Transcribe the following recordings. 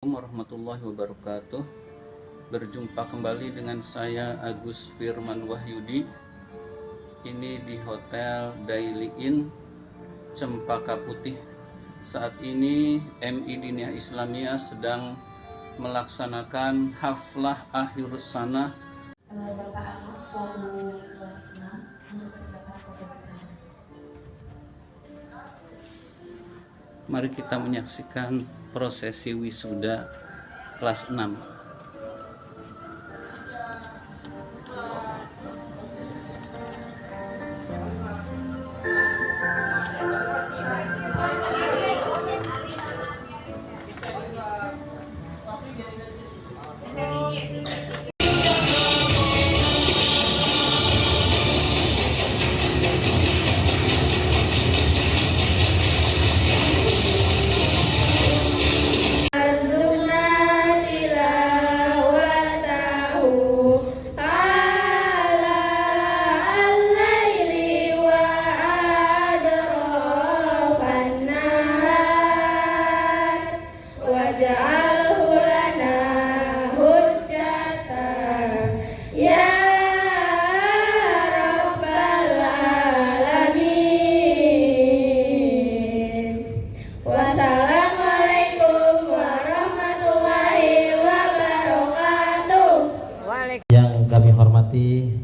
Warahmatullahi wabarakatuh. Berjumpa kembali dengan saya Agus Firman Wahyudi. Ini di Hotel Daily Inn Cempaka Putih. Saat ini MI Diniyah Islamiyah sedang melaksanakan haflah akhir sana. Bapak anak selalu kelas 6 mempersiapkan foto bersama. Mari kita menyaksikan prosesi wisuda kelas 6. Yang kami hormati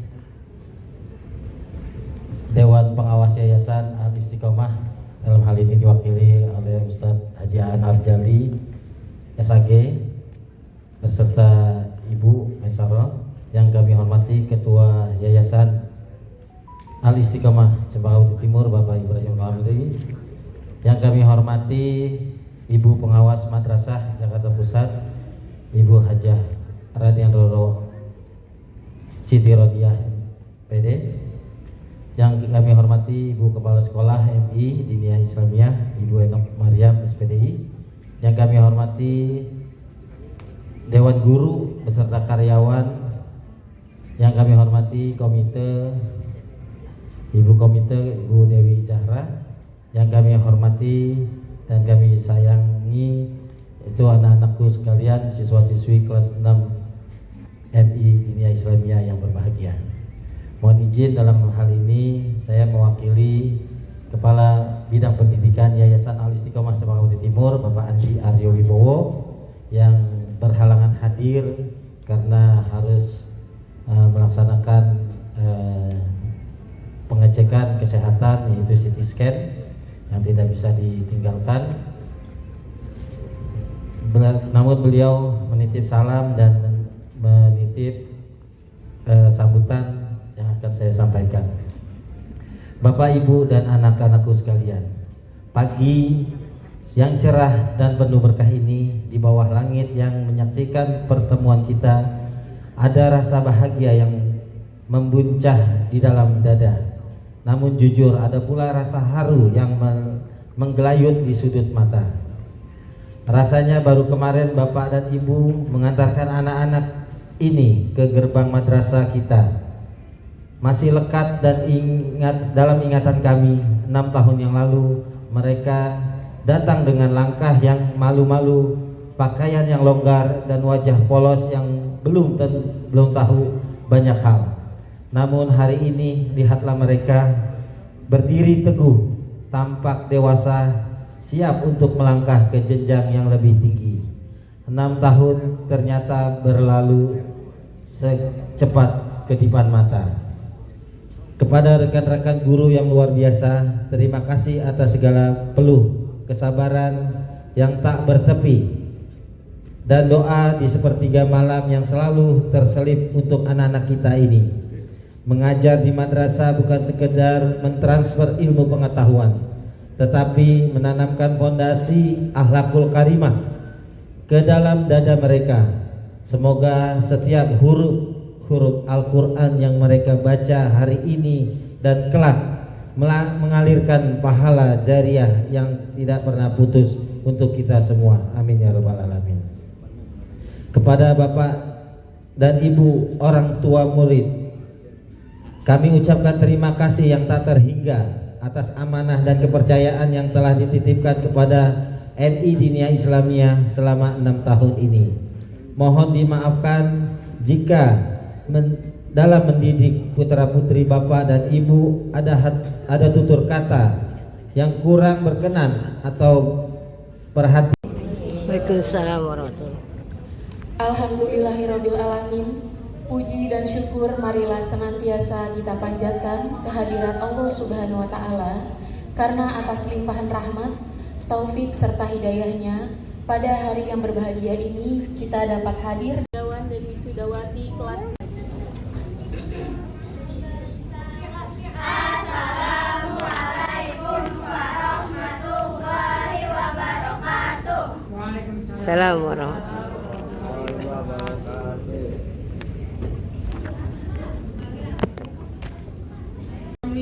Dewan Pengawas Yayasan Al-Istiqomah, dalam hal ini diwakili oleh Ustadz Haji Aan Arjali SAG beserta Ibu Maisaro. Yang kami hormati Ketua Yayasan Al-Istiqomah Cempaka Putih Timur Bapak Ibrahim Ramli. Yang kami hormati Ibu Pengawas Madrasah Jakarta Pusat Ibu Hajah Radian Roro Siti Rodiah PD. Yang kami hormati Ibu Kepala Sekolah MI Diniyah Islamiyah Ibu Enok Mariam SPDI. Yang kami hormati Dewan Guru beserta karyawan. Yang kami hormati Komite Ibu Dewi Zahra. Yang kami hormati dan kami sayangi itu anak-anakku sekalian, siswa-siswi kelas 6 MI Diniyah Islamiyah yang berbahagia. Mohon izin dalam hal ini saya mewakili Kepala Bidang Pendidikan Yayasan Al-Istiqomah Cempaka Putih Timur Bapak Andi Aryo Wibowo yang berhalangan hadir karena harus melaksanakan pengecekan kesehatan, yaitu CT scan yang tidak bisa ditinggalkan. Namun beliau menitip salam dan menitip sambutan yang akan saya sampaikan. Bapak, Ibu, dan anak-anakku sekalian, pagi yang cerah dan penuh berkah ini, di bawah langit yang menyaksikan pertemuan kita, ada rasa bahagia yang membuncah di dalam dada. Namun jujur ada pula rasa haru yang menggelayut di sudut mata. Rasanya baru kemarin Bapak dan Ibu mengantarkan anak-anak ini ke gerbang madrasah kita. Masih lekat dan ingat dalam ingatan kami 6 tahun yang lalu mereka datang dengan langkah yang malu-malu, pakaian yang longgar, dan wajah polos yang belum tahu banyak hal. Namun hari ini lihatlah mereka berdiri teguh, tampak dewasa, siap untuk melangkah ke jenjang yang lebih tinggi. 6 tahun ternyata berlalu secepat kedipan mata. Kepada rekan-rekan guru yang luar biasa, terima kasih atas segala peluh kesabaran yang tak bertepi dan doa di sepertiga malam yang selalu terselip untuk anak-anak kita ini. Mengajar di madrasah bukan sekedar mentransfer ilmu pengetahuan, tetapi menanamkan fondasi akhlakul karimah ke dalam dada mereka. Semoga setiap huruf Al-Quran yang mereka baca hari ini dan kelak mengalirkan pahala jariah yang tidak pernah putus untuk kita semua. Amin ya rabbal alamin. Kepada Bapak dan Ibu orang tua murid, kami ucapkan terima kasih yang tak terhingga atas amanah dan kepercayaan yang telah dititipkan kepada MI Diniyah Islamiyah selama 6 tahun ini. Mohon dimaafkan jika dalam mendidik putra-putri Bapak dan Ibu ada tutur kata yang kurang berkenan atau perhatian. Waalaikumsalam warahmatullahi. Alhamdulillahirabbil alamin. Puji dan syukur marilah senantiasa kita panjatkan kehadirat Allah Subhanahu wa taala karena atas limpahan rahmat, taufik serta hidayahnya pada hari yang berbahagia ini kita dapat hadir wisudawan dan wisudawati kelas. Assalamualaikum warahmatullahi.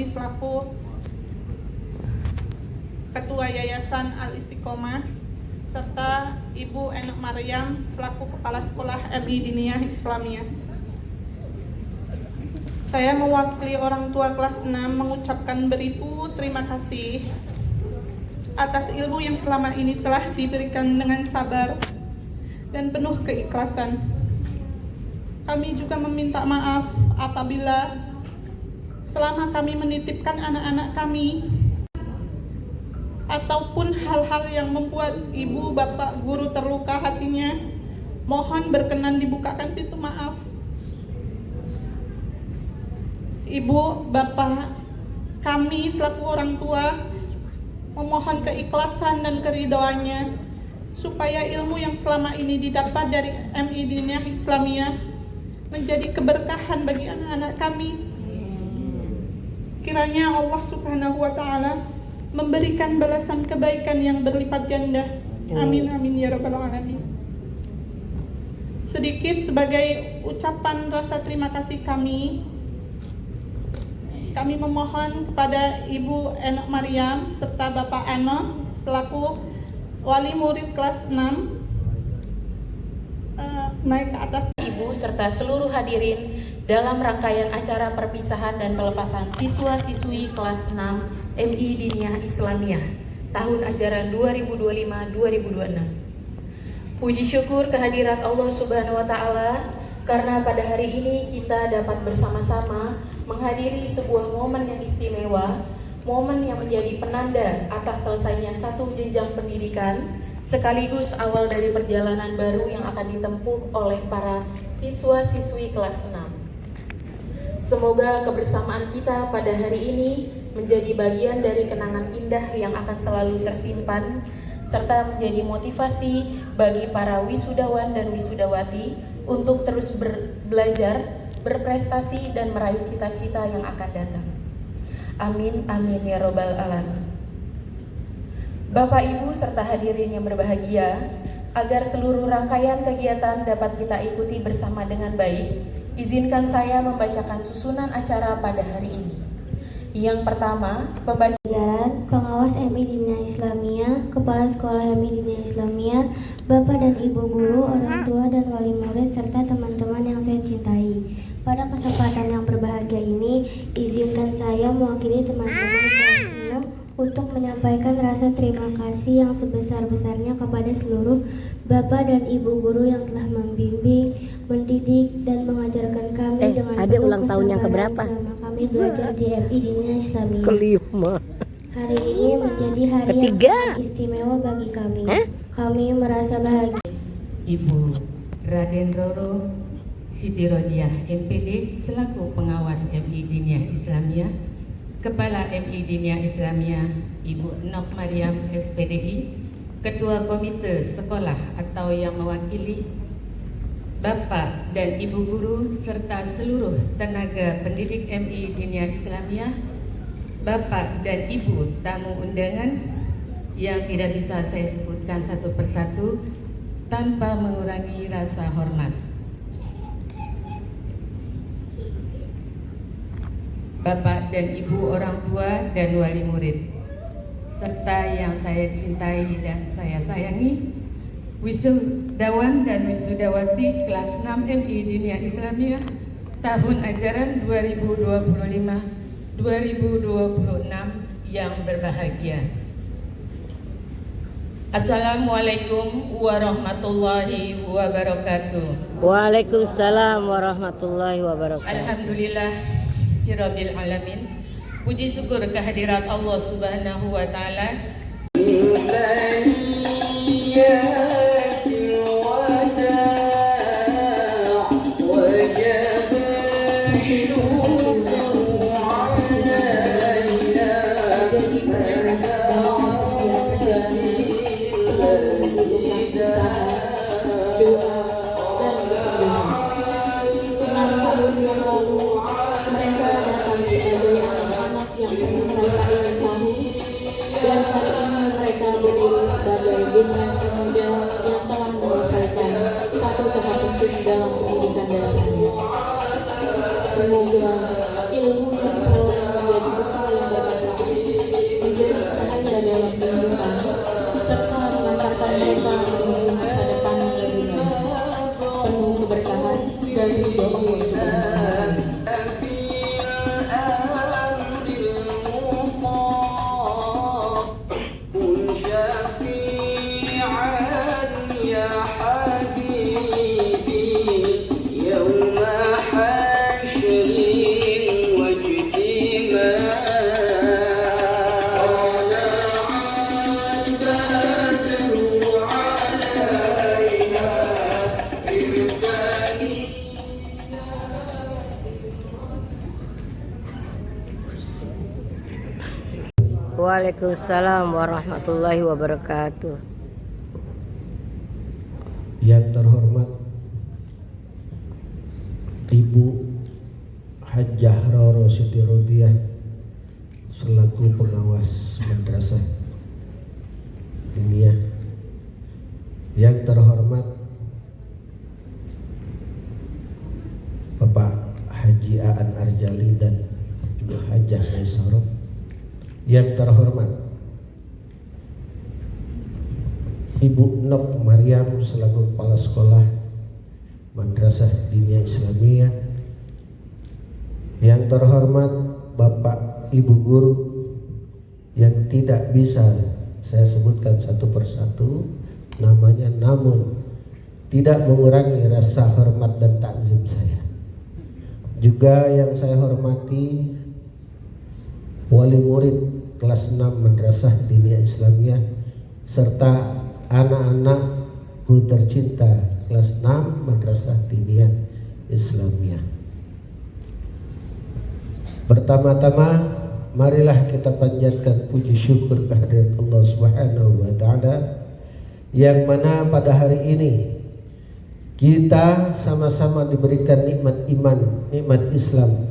Selaku Ketua Yayasan Al-Istiqomah serta Ibu Enok Maryam selaku Kepala Sekolah MI Diniyah Islamiyah. Saya mewakili orang tua kelas 6 mengucapkan beribu terima kasih atas ilmu yang selama ini telah diberikan dengan sabar dan penuh keikhlasan. Kami juga meminta maaf apabila selama kami menitipkan anak-anak kami ataupun hal-hal yang membuat ibu, bapak, guru terluka hatinya, mohon berkenan dibukakan pintu maaf. Ibu, bapak, kami selaku orang tua memohon keikhlasan dan keridhoannya supaya ilmu yang selama ini didapat dari MI Diniyah Islamiyah menjadi keberkahan bagi anak-anak kami. Kiranya Allah Subhanahu wa taala memberikan balasan kebaikan yang berlipat ganda. Amin amin ya rabbal alamin. Sedikit sebagai ucapan rasa terima kasih kami memohon kepada Ibu Enok Maryam serta Bapak Ano selaku wali murid kelas 6 naik ke atas. Ibu serta seluruh hadirin dalam rangkaian acara perpisahan dan pelepasan siswa-siswi kelas 6 MI Diniyah Islamiyah tahun ajaran 2025-2026. Puji syukur kehadirat Allah Subhanahu wa taala karena pada hari ini kita dapat bersama-sama menghadiri sebuah momen yang istimewa, momen yang menjadi penanda atas selesainya satu jenjang pendidikan sekaligus awal dari perjalanan baru yang akan ditempuh oleh para siswa-siswi kelas 6. Semoga kebersamaan kita pada hari ini menjadi bagian dari kenangan indah yang akan selalu tersimpan serta menjadi motivasi bagi para wisudawan dan wisudawati untuk terus belajar, berprestasi dan meraih cita-cita yang akan datang. Amin amin ya robbal alamin. Bapak Ibu serta hadirin yang berbahagia, agar seluruh rangkaian kegiatan dapat kita ikuti bersama dengan baik, izinkan saya membacakan susunan acara pada hari ini. Yang pertama, pembacaan pengawas MI Diniyah Islamiyah, Kepala Sekolah MI Diniyah Islamiyah, Bapak dan Ibu guru, orang tua dan wali murid serta teman-teman yang saya cintai. Pada kesempatan yang berbahagia ini, izinkan saya mewakili teman-teman kelas 6 untuk menyampaikan rasa terima kasih yang sebesar-besarnya kepada seluruh Bapak dan Ibu guru yang telah membimbing, mendidik, dan mengajarkan kami dengan penuh ulang tahun yang kesabaran keberapa? selama kami belajar di MI Diniyah Islamiyah. Kelima. Hari ini menjadi hari yang Ketiga. sangat istimewa bagi kami. Kami merasa bahagia. Ibu Raden Roro Siti Rodiah MPD selaku pengawas MI Diniyah Islamiyah, Kepala MI Diniyah Islamiyah Ibu Enok Maryam SPDI, Ketua Komite Sekolah atau yang mewakili, Bapak dan Ibu guru serta seluruh tenaga pendidik MI Diniyah Islamiyah, Bapak dan Ibu tamu undangan yang tidak bisa saya sebutkan satu persatu tanpa mengurangi rasa hormat. Bapak dan Ibu orang tua dan wali murid, serta yang saya cintai dan saya sayangi, wisudawan dan wisudawati kelas 6 MI Diniyah Islamiyah tahun ajaran 2025-2026 yang berbahagia. Assalamualaikum warahmatullahi wabarakatuh. Waalaikumsalam warahmatullahi wabarakatuh. Alhamdulillah Rabbil alamin. Puji syukur kehadirat Allah Subhanahu wa taala. Mereka datang sebagai anak-anak yang penuh rasa ingin tahu, dan hari ini mereka berdiri sebagai generasi muda yang telah menyelesaikan satu tahap penting dalam pendidikan dasarnya. Semoga ilmu yang diperoleh menjadi bekal yang bermanfaat, menjadi cahaya dalam kehidupan, serta mengantarkan mereka menuju masa depan yang lebih baik, penuh keberkahan dan ridho Allah Subhanahu wa Ta'ala. Waalaikumsalam warahmatullahi wabarakatuh. Yang terhormat Ibu Hajjah Roro Siti Rodiah selaku pengawas madrasah Diniyah. Yang terhormat Bapak Haji Aan Arjali dan Ibu Hajjah Maisarah. Yang terhormat Ibu Nok Maryam selaku Kepala Sekolah Madrasah Diniyah Islamiyah. Yang terhormat Bapak Ibu Guru yang tidak bisa saya sebutkan satu persatu namanya, namun tidak mengurangi rasa hormat dan takzim saya. Juga yang saya hormati wali murid kelas 6 Madrasah Diniyah Islamiyah serta anak-anakku tercinta kelas 6 Madrasah Diniyah Islamiyah. Pertama-tama marilah kita panjatkan puji syukur kehadirat Allah Subhanahu wa taala yang mana pada hari ini kita sama-sama diberikan nikmat iman, nikmat Islam,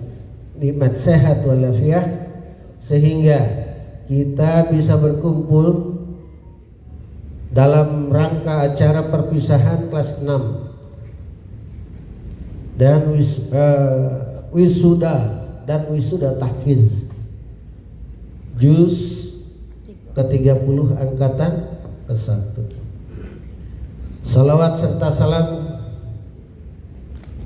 nikmat sehat walafiat, sehingga kita bisa berkumpul dalam rangka acara perpisahan kelas 6 dan wisuda tahfiz juz ke-30 angkatan ke-1. Salawat serta salam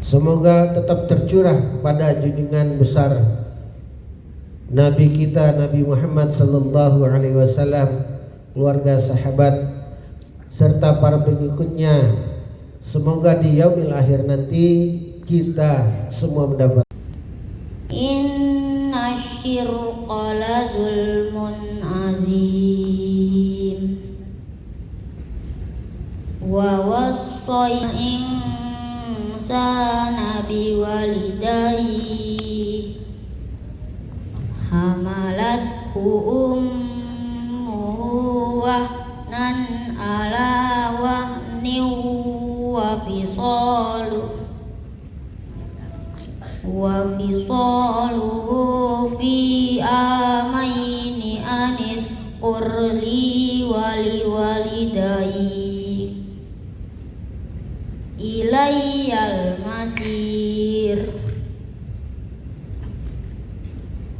semoga tetap tercurah pada junjungan besar Nabi kita Nabi Muhammad sallallahu alaihi wasallam, keluarga, sahabat serta para pengikutnya. Semoga di yaumil akhir nanti kita semua mendapat Inna syirqa la zulmun azim wa wassayna insana biwalidayhi hamalathu ummuhu wahnan ala wahnin wa fisaluhu fi amaini anis qurli wali walidayhi ilayyal masir.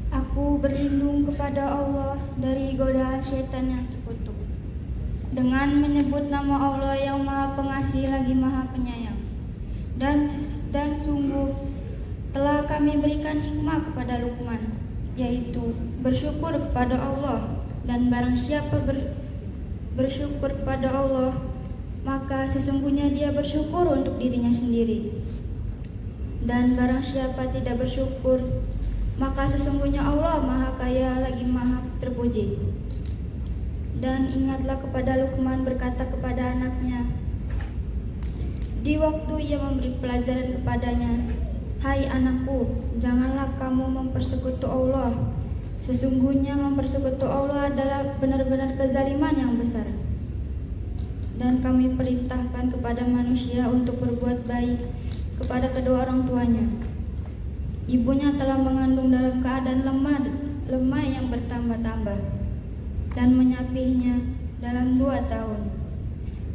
Aku berlindung kepada Allah dari godaan syaitan yang terkutuk dengan menyebut nama Allah yang Maha Pengasih lagi Maha Penyayang. Dan sungguh telah kami berikan hikmah kepada Luqman, yaitu bersyukur kepada Allah, dan barang siapa bersyukur kepada Allah, maka sesungguhnya dia bersyukur untuk dirinya sendiri. Dan barang siapa tidak bersyukur, maka sesungguhnya Allah Maha Kaya lagi Maha Terpuji. Dan ingatlah kepada Luqman berkata kepada anaknya, di waktu ia memberi pelajaran kepadanya, hai anakku, janganlah kamu mempersekutu Allah. Sesungguhnya mempersekutu Allah adalah benar-benar kezaliman yang besar. Dan kami perintahkan kepada manusia untuk berbuat baik kepada kedua orang tuanya. Ibunya telah mengandung dalam keadaan lemah yang bertambah-tambah dan menyapihnya dalam 2 tahun.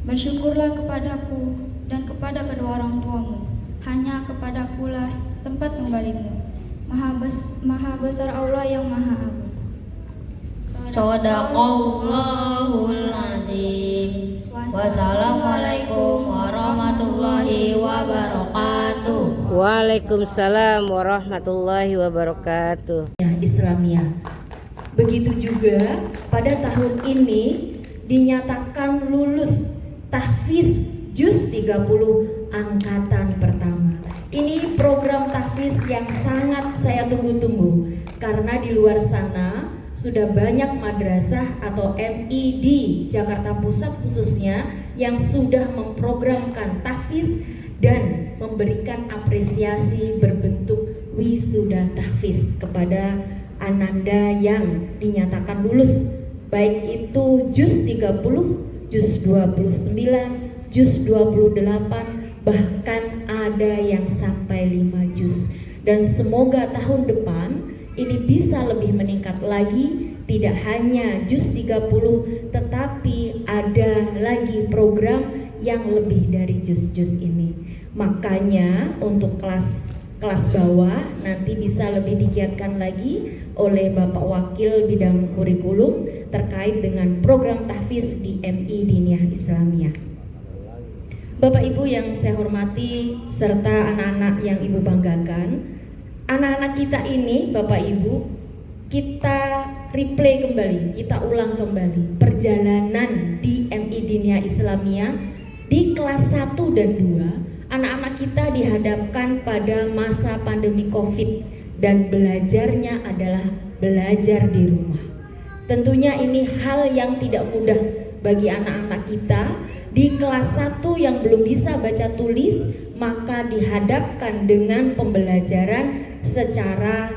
Bersyukurlah kepadaku dan kepada kedua orang tuamu. Hanya kepadakulah tempat kembalimu. Maha besar Allah yang Maha Agung. Shadaqallahul azim. Wassalamualaikum warahmatullahi wabarakatuh. Waalaikumsalam warahmatullahi wabarakatuh. Islamiyah. Begitu juga pada tahun ini dinyatakan lulus tahfiz Juz 30 angkatan pertama. Ini program tahfiz yang sangat saya tunggu-tunggu karena di luar sana sudah banyak madrasah atau MI di Jakarta Pusat khususnya yang sudah memprogramkan tahfiz dan memberikan apresiasi berbentuk wisuda tahfiz kepada ananda yang dinyatakan lulus, baik itu Juz 30, Juz 29, Juz 28, bahkan ada yang sampai 5 juz. Dan semoga tahun depan ini bisa lebih meningkat lagi, tidak hanya Juz 30 tetapi ada lagi program yang lebih dari juz-juz ini. Makanya untuk kelas bawah nanti bisa lebih digiatkan lagi oleh Bapak Wakil Bidang Kurikulum terkait dengan program tahfiz di MI Diniyah Islamiyah. Bapak Ibu yang saya hormati serta anak-anak yang Ibu banggakan, anak-anak kita ini Bapak Ibu, kita replay kembali, kita ulang kembali perjalanan di MI Diniyah Islamiyah di kelas 1 dan 2. Anak-anak kita dihadapkan pada masa pandemi Covid dan belajarnya adalah belajar di rumah. Tentunya ini hal yang tidak mudah bagi anak-anak kita di kelas 1 yang belum bisa baca tulis, maka dihadapkan dengan pembelajaran secara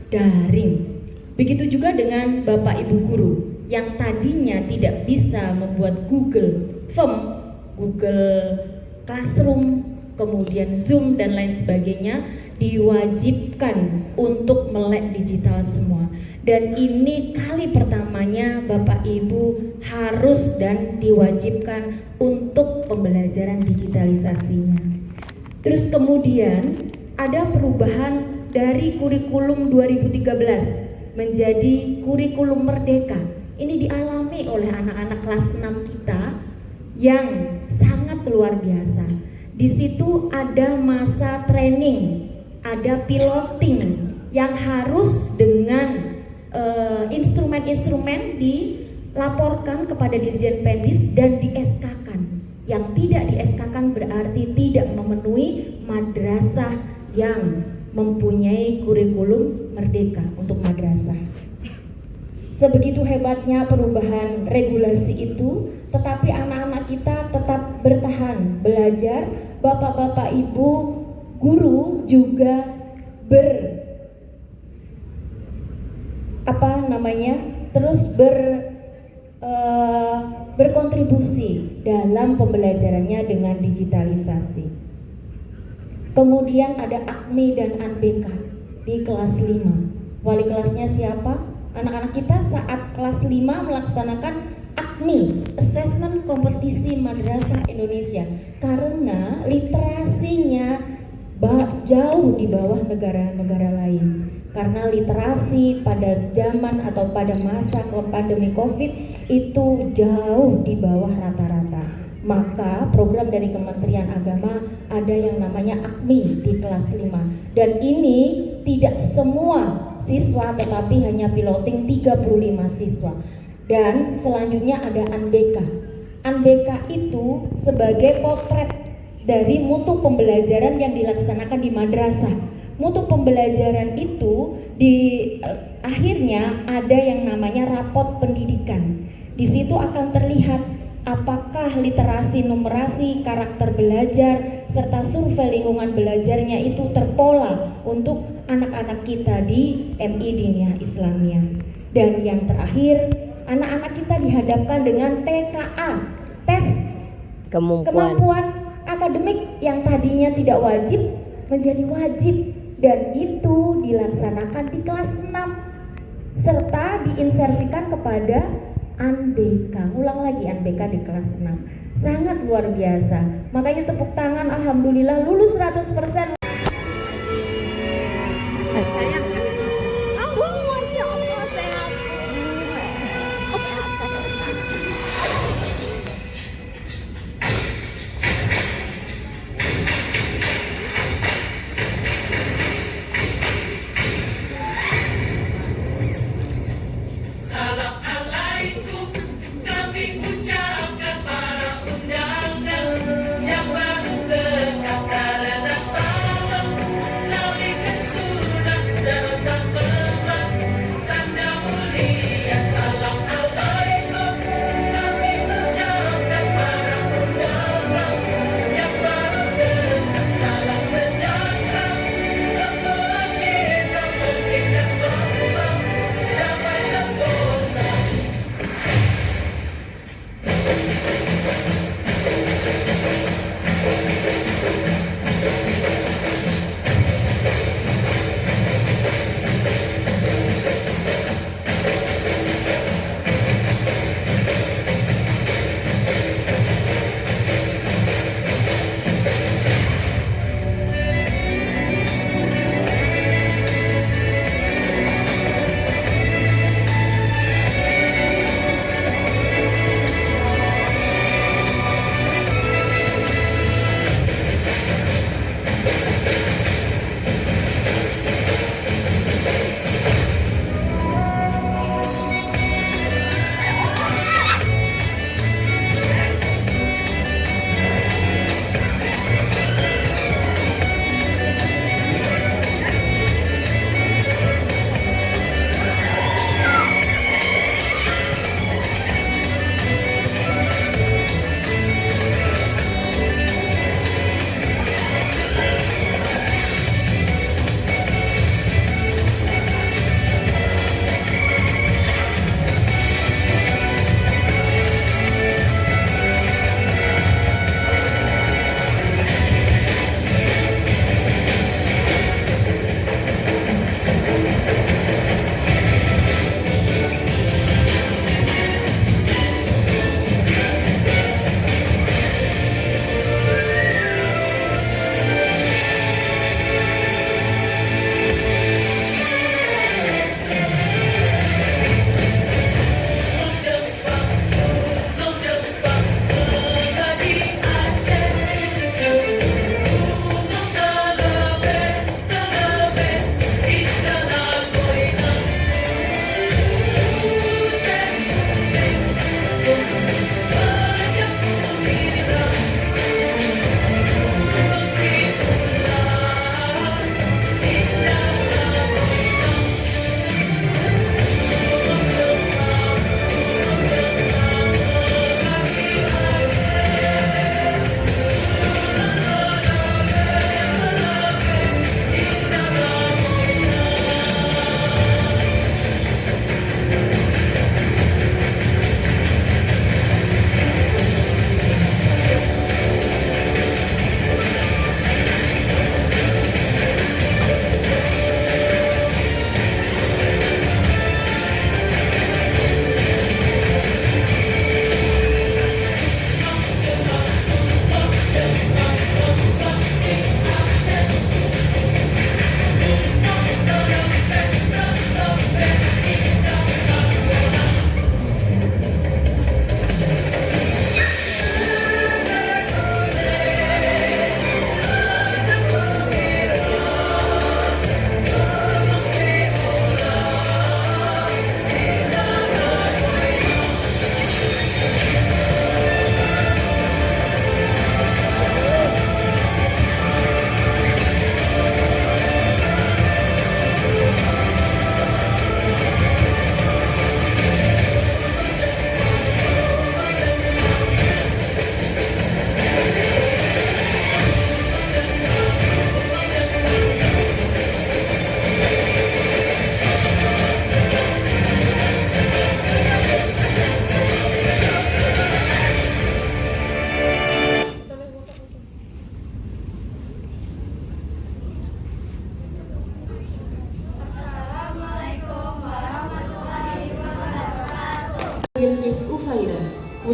daring. Begitu juga dengan Bapak Ibu guru yang tadinya tidak bisa membuat Google Form, Google Classroom, kemudian Zoom dan lain sebagainya, diwajibkan untuk melek digital semua. Dan ini kali pertamanya Bapak Ibu harus dan diwajibkan untuk pembelajaran digitalisasinya. Terus kemudian ada perubahan dari kurikulum 2013 menjadi kurikulum merdeka. Ini dialami oleh anak-anak kelas 6 kita yang sangat luar biasa. Di situ ada masa training, ada piloting yang harus dengan instrumen-instrumen dilaporkan kepada Dirjen Pendis dan di-SK-kan. Yang tidak di-SK-kan berarti tidak memenuhi madrasah yang mempunyai kurikulum merdeka untuk madrasah. Sebegitu hebatnya perubahan regulasi itu, tetapi anak-anak kita tetap bertahan belajar. Bapak-bapak ibu guru juga terus berkontribusi dalam pembelajarannya dengan digitalisasi. Kemudian ada AKMI dan ANBK di kelas 5. Wali kelasnya siapa? Anak-anak kita saat kelas 5 melaksanakan AKMI, Assessment Kompetisi Madrasah Indonesia, karena literasinya jauh di bawah negara-negara lain. Karena literasi pada zaman atau pada masa pandemi Covid itu jauh di bawah rata-rata. Maka program dari Kementerian Agama ada yang namanya AKMI di kelas 5. Dan ini tidak semua siswa tetapi hanya piloting 35 siswa. Dan selanjutnya ada Anbeka. Anbeka itu sebagai potret dari mutu pembelajaran yang dilaksanakan di madrasah. Mutu pembelajaran itu akhirnya ada yang namanya rapot pendidikan. Di situ akan terlihat apakah literasi, numerasi, karakter belajar, serta survei lingkungan belajarnya itu terpola untuk anak-anak kita di MI Diniyah Islamiyah. Dan yang terakhir, anak-anak kita dihadapkan dengan TKA, tes kemampuan akademik yang tadinya tidak wajib menjadi wajib, dan itu dilaksanakan di kelas 6 serta diinsersikan kepada Anbeka. Ulang lagi Anbeka di kelas 6. Sangat luar biasa. Makanya tepuk tangan, alhamdulillah lulus 100%.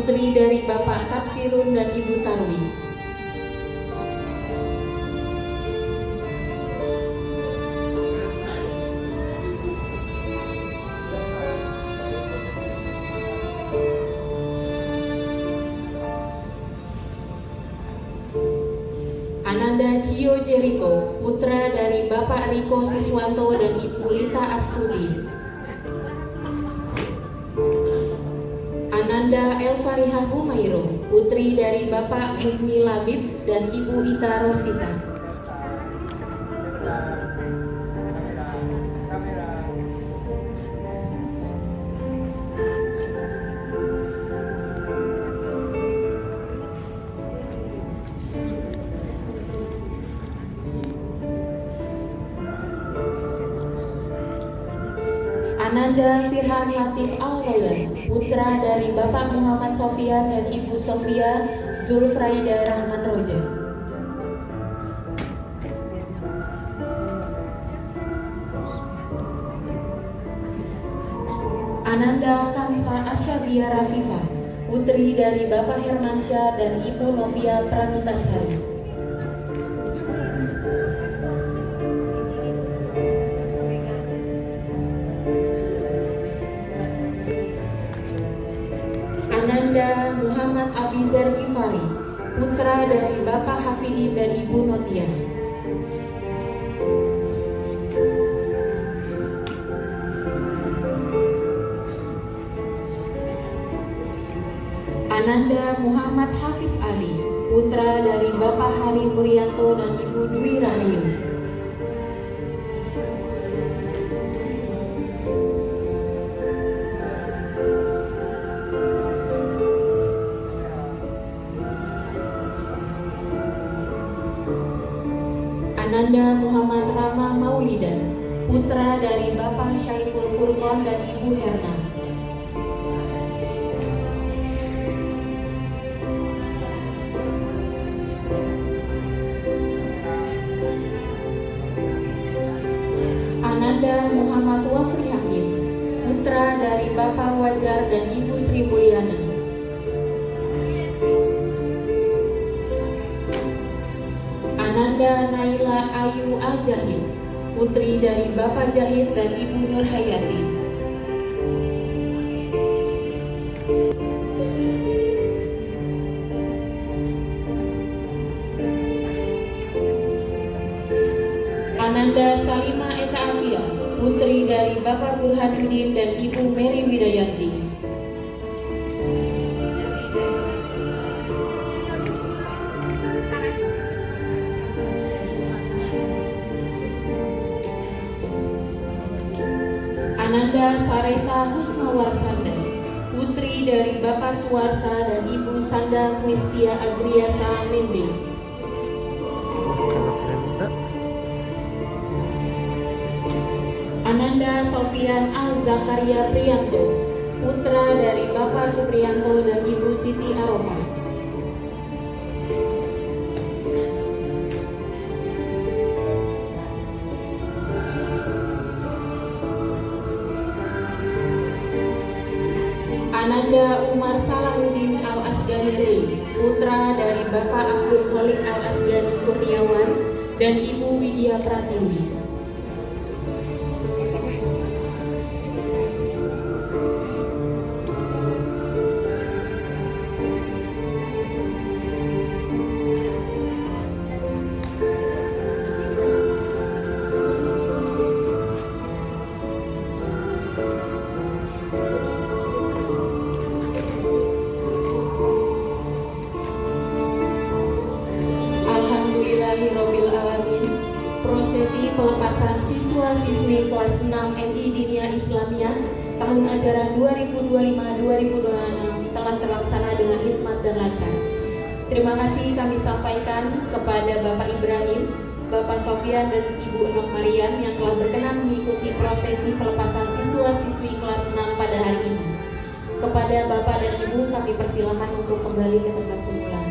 putri dari Bapak Tafsirun dan Ibu Tarwi. Ananda Cio Jeriko, putra dari Bapak Riko Siswanto dan Ibu Lita Astuti. Ananda Elfariha Humairo, putri dari Bapak Mukmi Labib dan Ibu Ita Rosita. Ananda Firhan Latif Alwayan, putra dari Bapak Muhammad Sofian dan Ibu Sofia Zulfraida Rahman Roja. Ananda Kansa Asyabia Rafifa, putri dari Bapak Hermansyah dan Ibu Novia Pramitasari. Ananda Muhammad Abizar Gifari, putra dari Bapak Hafidin dan Ibu Notia. Ananda Muhammad Hafiz Ali, putra dari Bapak Hari Puryanto dan Ibu Dwi Rahayu. Ananda Muhammad Rama Maulidan, putra dari Bapak Syaiful Furqon dan Ibu Herna. Ananda Muhammad Wafri Hakim, putra dari Bapak Wajar dan Ibu Sri Mulyana. Ananda Naila Ayu Al-Jahid, putri dari Bapak Jahid dan Ibu Nur Hayati. Ananda Salima Eta Afia, putri dari Bapak Burhanuddin dan Ibu Mary Widayanti. Ananda Sareta Husmawarsanda, putri dari Bapak Suwarsa dan Ibu Sanda Kwistia Agriasa Mende. Ananda Sofian Al-Zakaria Priyanto, putra dari Bapak Supriyanto dan Ibu Siti Aropa. Ananda Umar Salahuddin Al-Asgani Rey, putra dari Bapak Abdul Kholik Al-Asgani Kurniawan dan Ibu Widya Pratiwi. Prosesi pelepasan siswa-siswi kelas 6 MI Diniyah Islamiyah tahun ajaran 2025-2026 telah terlaksana dengan hikmat dan lancar. Terima kasih kami sampaikan kepada Bapak Ibrahim, Bapak Sofian dan Ibu Enok Mariam yang telah berkenan mengikuti prosesi pelepasan siswa-siswi kelas 6 pada hari ini. Kepada Bapak dan Ibu kami persilakan untuk kembali ke tempat semula.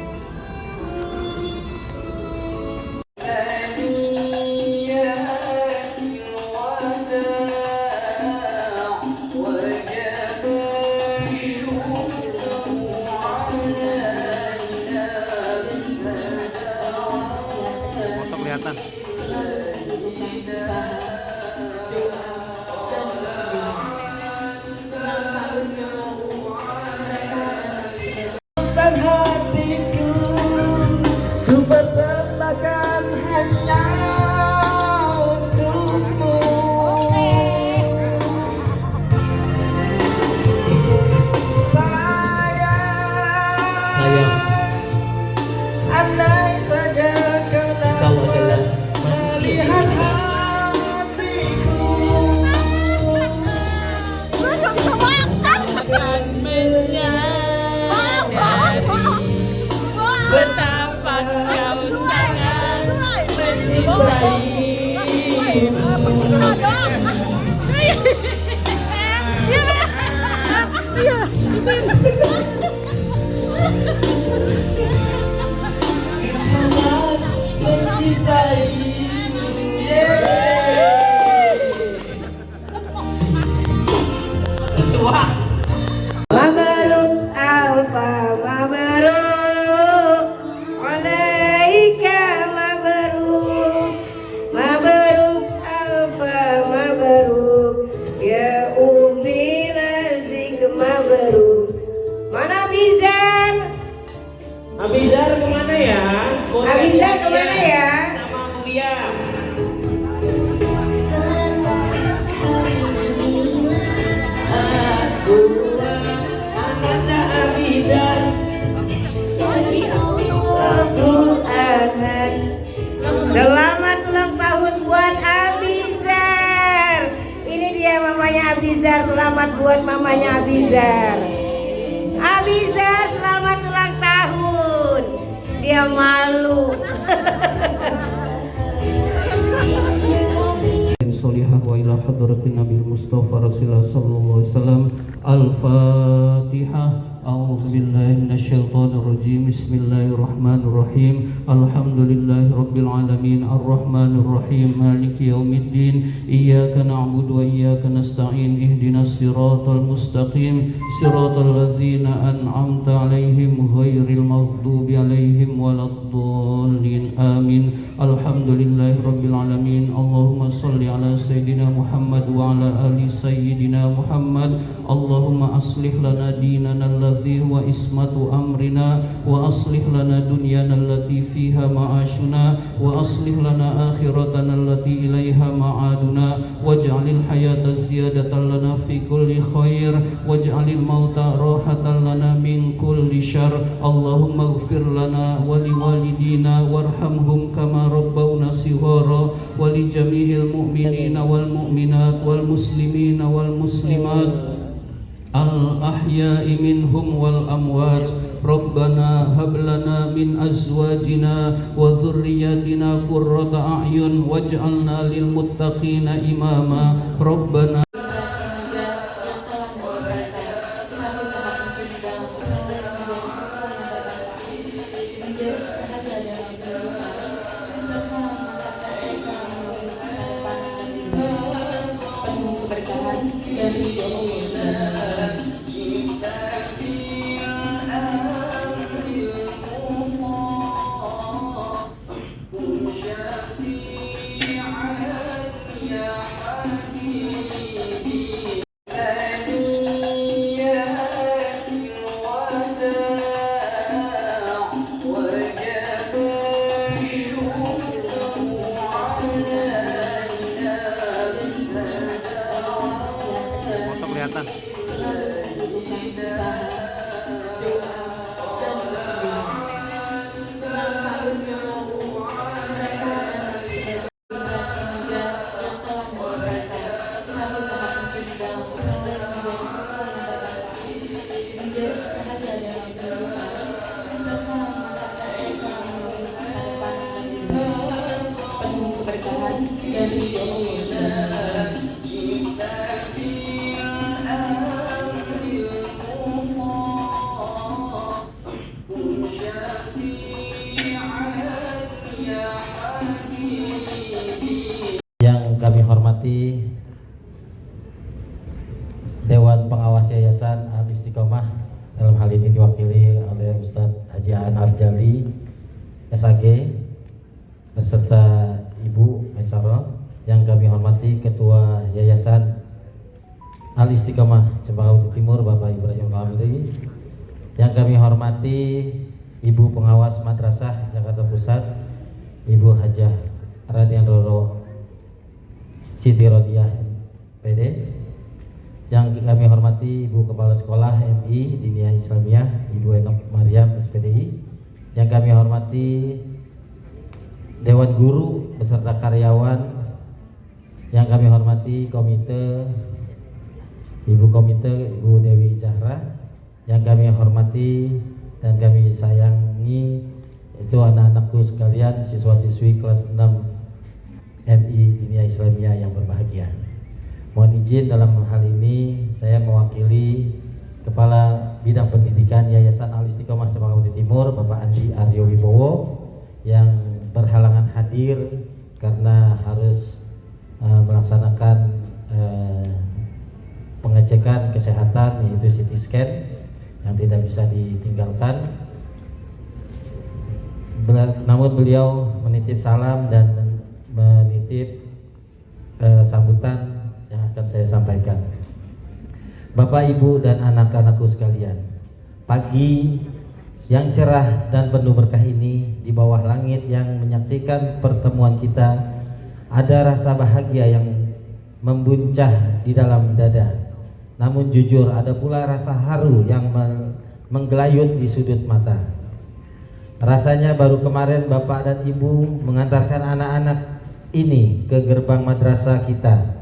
kelihatan. Pesan hatiku ku persembahkan hanya untukmu. Sayang, andai saja kau adalah melihat hatiku. Betapa kau sangat Mabaruk alfa mabaruk alaika mabaruk mabaruk alfa mabaruk ya ummi razik mabaruk. Mana Abizar? Abizar kemana ya? Abizar kemana ya? Sama Buya. Ananda Abizar Dari Allahul Ahad. Selamat ulang tahun buat Abizar. Ini dia mamanya Abizar. Selamat buat mamanya Abizar. Abizar selamat ulang tahun. Dia malu. Solihah wa ila hadratin Nabi Mustafa Rasulullah sallallahu alaihi wasallam. Al-Fatihah. A'udzu billahi minasyaitonir rajim. Bismillahirrahmanirrahim. Alhamdulillahi rabbil alamin arrahmanir rahim maliki yaumiddin. Iyyaka na'budu wa iyyaka nasta'in. Ihdinas siratal mustaqim siratal ladzina an'amta 'alaihim ghairil maghdubi 'alaihim waladdallin. Amin. Alhamdulillahi rabbil alamin. Allahumma shalli ala sayyidina Muhammad wa ala ali sayyidina Muhammad. Allahumma aslih lana dinana alladhi huwa ismatu amrina wa aslih lana dunyana allati fiha ma'ashuna wa aslih lana akhiratana allati ilaiha ma'aduna waj'alil hayata ziyadatan lana fi kulli khair waj'alil mauta rahatan lana min kulli syarr. Allahumma ighfir lana wa liwalidina warhamhum kama rabbawna shighara wa li jami'il mu'minina wal mu'minat wal muslimina wal muslimat al-ahya'i minhum wal amwat. Rabbana hab lana min azwajina wa dhurriyyatina qurrata a'yun waj'alna lil muttaqina imama. Rabbana kelihatan. Yang kami hormati Dewan Pengawas Yayasan Al-Istiqomah, dalam hal ini diwakili oleh Ustadz Haji Aan Arjali SAG, beserta Ibu Maisarah, yang kami hormati Ketua Yayasan Al-Istiqomah Cempaka Putih Timur Bapak Ibrahim Al-Hamdi, yang kami hormati Ibu Pengawas Madrasah Jakarta Pusat Ibu Hajah Raden Roro Siti Rodiah PD, yang kami hormati Ibu Kepala Sekolah MI Diniyah Islamiyah Ibu Enok Mariam SPDI, yang kami hormati Dewan Guru beserta karyawan, yang kami hormati komite Ibu Dewi Zahra, yang kami hormati dan kami sayangi itu anak-anakku sekalian, siswa-siswi kelas 6 MI Diniyah Islamiyah yang berbahagia. Mohon izin dalam hal ini saya mewakili Kepala Bidang Pendidikan Yayasan Al-Istiqomah Cempaka Putih Timur Bapak Andi Aryo Wibowo yang berhalangan hadir karena harus melaksanakan pengecekan kesehatan yaitu CT scan yang tidak bisa ditinggalkan. Namun beliau menitip salam dan menitip sambutan yang akan saya sampaikan. Bapak, Ibu, dan anak-anakku sekalian, pagi yang cerah dan penuh berkah ini di bawah langit yang menyaksikan pertemuan kita, ada rasa bahagia yang membuncah di dalam dada. Namun jujur ada pula rasa haru yang menggelayut di sudut mata. Rasanya baru kemarin Bapak dan Ibu mengantarkan anak-anak ini ke gerbang madrasah kita.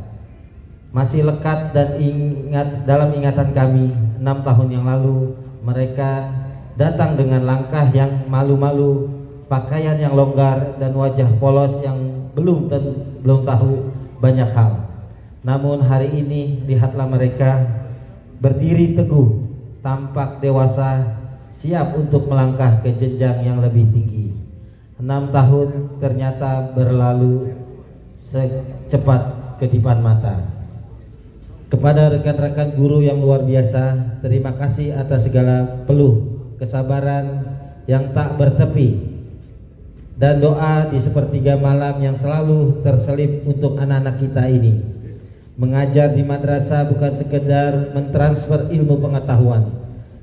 Masih lekat dan ingat dalam ingatan kami 6 tahun yang lalu mereka datang dengan langkah yang malu-malu, pakaian yang longgar dan wajah polos yang belum tahu banyak hal. Namun hari ini lihatlah mereka berdiri teguh, tampak dewasa, siap untuk melangkah ke jenjang yang lebih tinggi. 6 tahun ternyata berlalu secepat kedipan mata. Kepada rekan-rekan guru yang luar biasa, terima kasih atas segala peluh kesabaran yang tak bertepi dan doa di sepertiga malam yang selalu terselip untuk anak-anak kita ini. Mengajar di madrasah bukan sekedar mentransfer ilmu pengetahuan,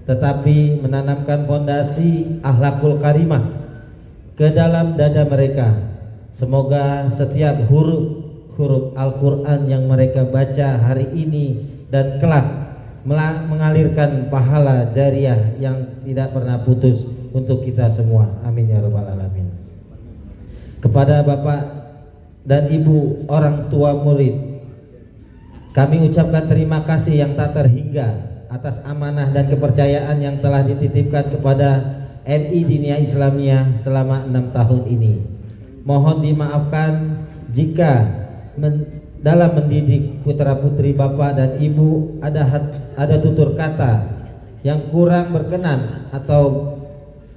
tetapi menanamkan fondasi akhlakul karimah ke dalam dada mereka. Semoga setiap huruf Al-Quran yang mereka baca hari ini dan kelak mengalirkan pahala jariah yang tidak pernah putus untuk kita semua. Amin ya rabbal alamin. Kepada Bapak dan Ibu orang tua murid, kami ucapkan terima kasih yang tak terhingga atas amanah dan kepercayaan yang telah dititipkan kepada MI Diniyah Islamiyah selama 6 tahun ini. Mohon dimaafkan jika dalam mendidik putra-putri Bapak dan Ibu ada tutur kata yang kurang berkenan atau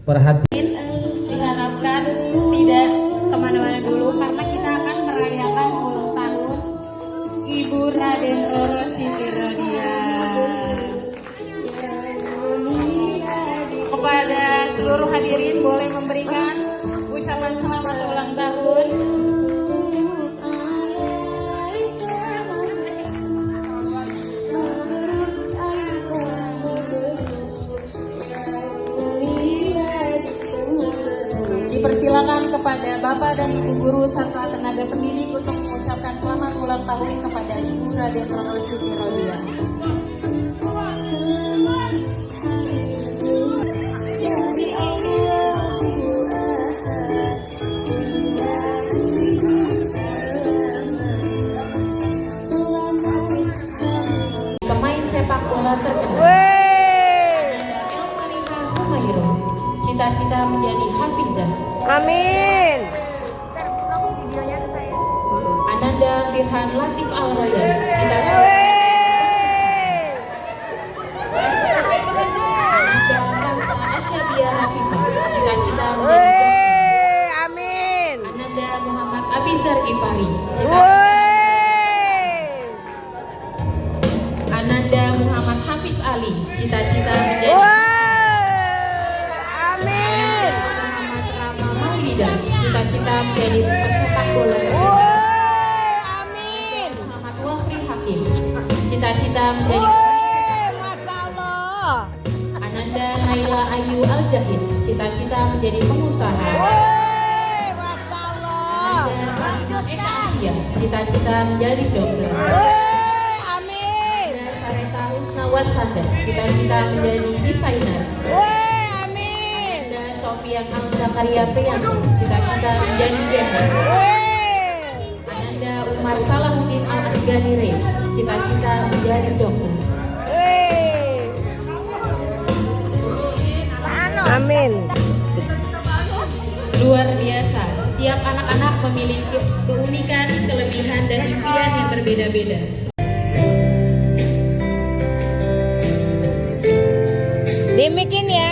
perhatian. Diharapkan tidak kemana-mana dulu karena kita akan merayakan ulang tahun Ibu Raden Roro Siti Rodiah. Kepada seluruh hadirin boleh memberikan ucapan selamat ulang tahun. Dipersilakan kepada Bapak dan Ibu guru serta tenaga pendidik untuk mengucapkan selamat ulang tahun kepada Ibu Raden Roro Siti Rodiah. Pemain sepak bola terkenal Ananda Elmarina Humayro, cita-cita menjadi hafizah. Amin. Ananda Firhan Latif Al-Rayyan, cita-cita Ananda Kamsa Asyabia Rafifah, cita-cita menjadi dokter. Amin. Ananda Muhammad Abizar Gifari, cita-cita. Ananda Muhammad Hafiz Ali, cita-cita menjadi. Amin. Muhammad Rama Maulida, cita-cita cita-cita menjadi pesepak bola. Amin. Muhammad Wafri Hakim, cita-cita menjadi Masya Allah. Ananda Naila Ayu Al-Jahid, cita-cita menjadi pengusaha. Masya Allah. Ananda Salimah Eka Asia, cita-cita menjadi dokter. Amin. Ananda Sareta Husna Warsada, cita-cita menjadi desainer. Amin. Ananda Sofian Al Zakaria Priyanto, cita-cita menjadi gender. Ananda Umar Salahuddin Al Asgani Re, cita-cita menjadi dokter. Amin. Luar biasa, setiap anak-anak memiliki keunikan, kelebihan, dan impian yang berbeda-beda. Demikian ya.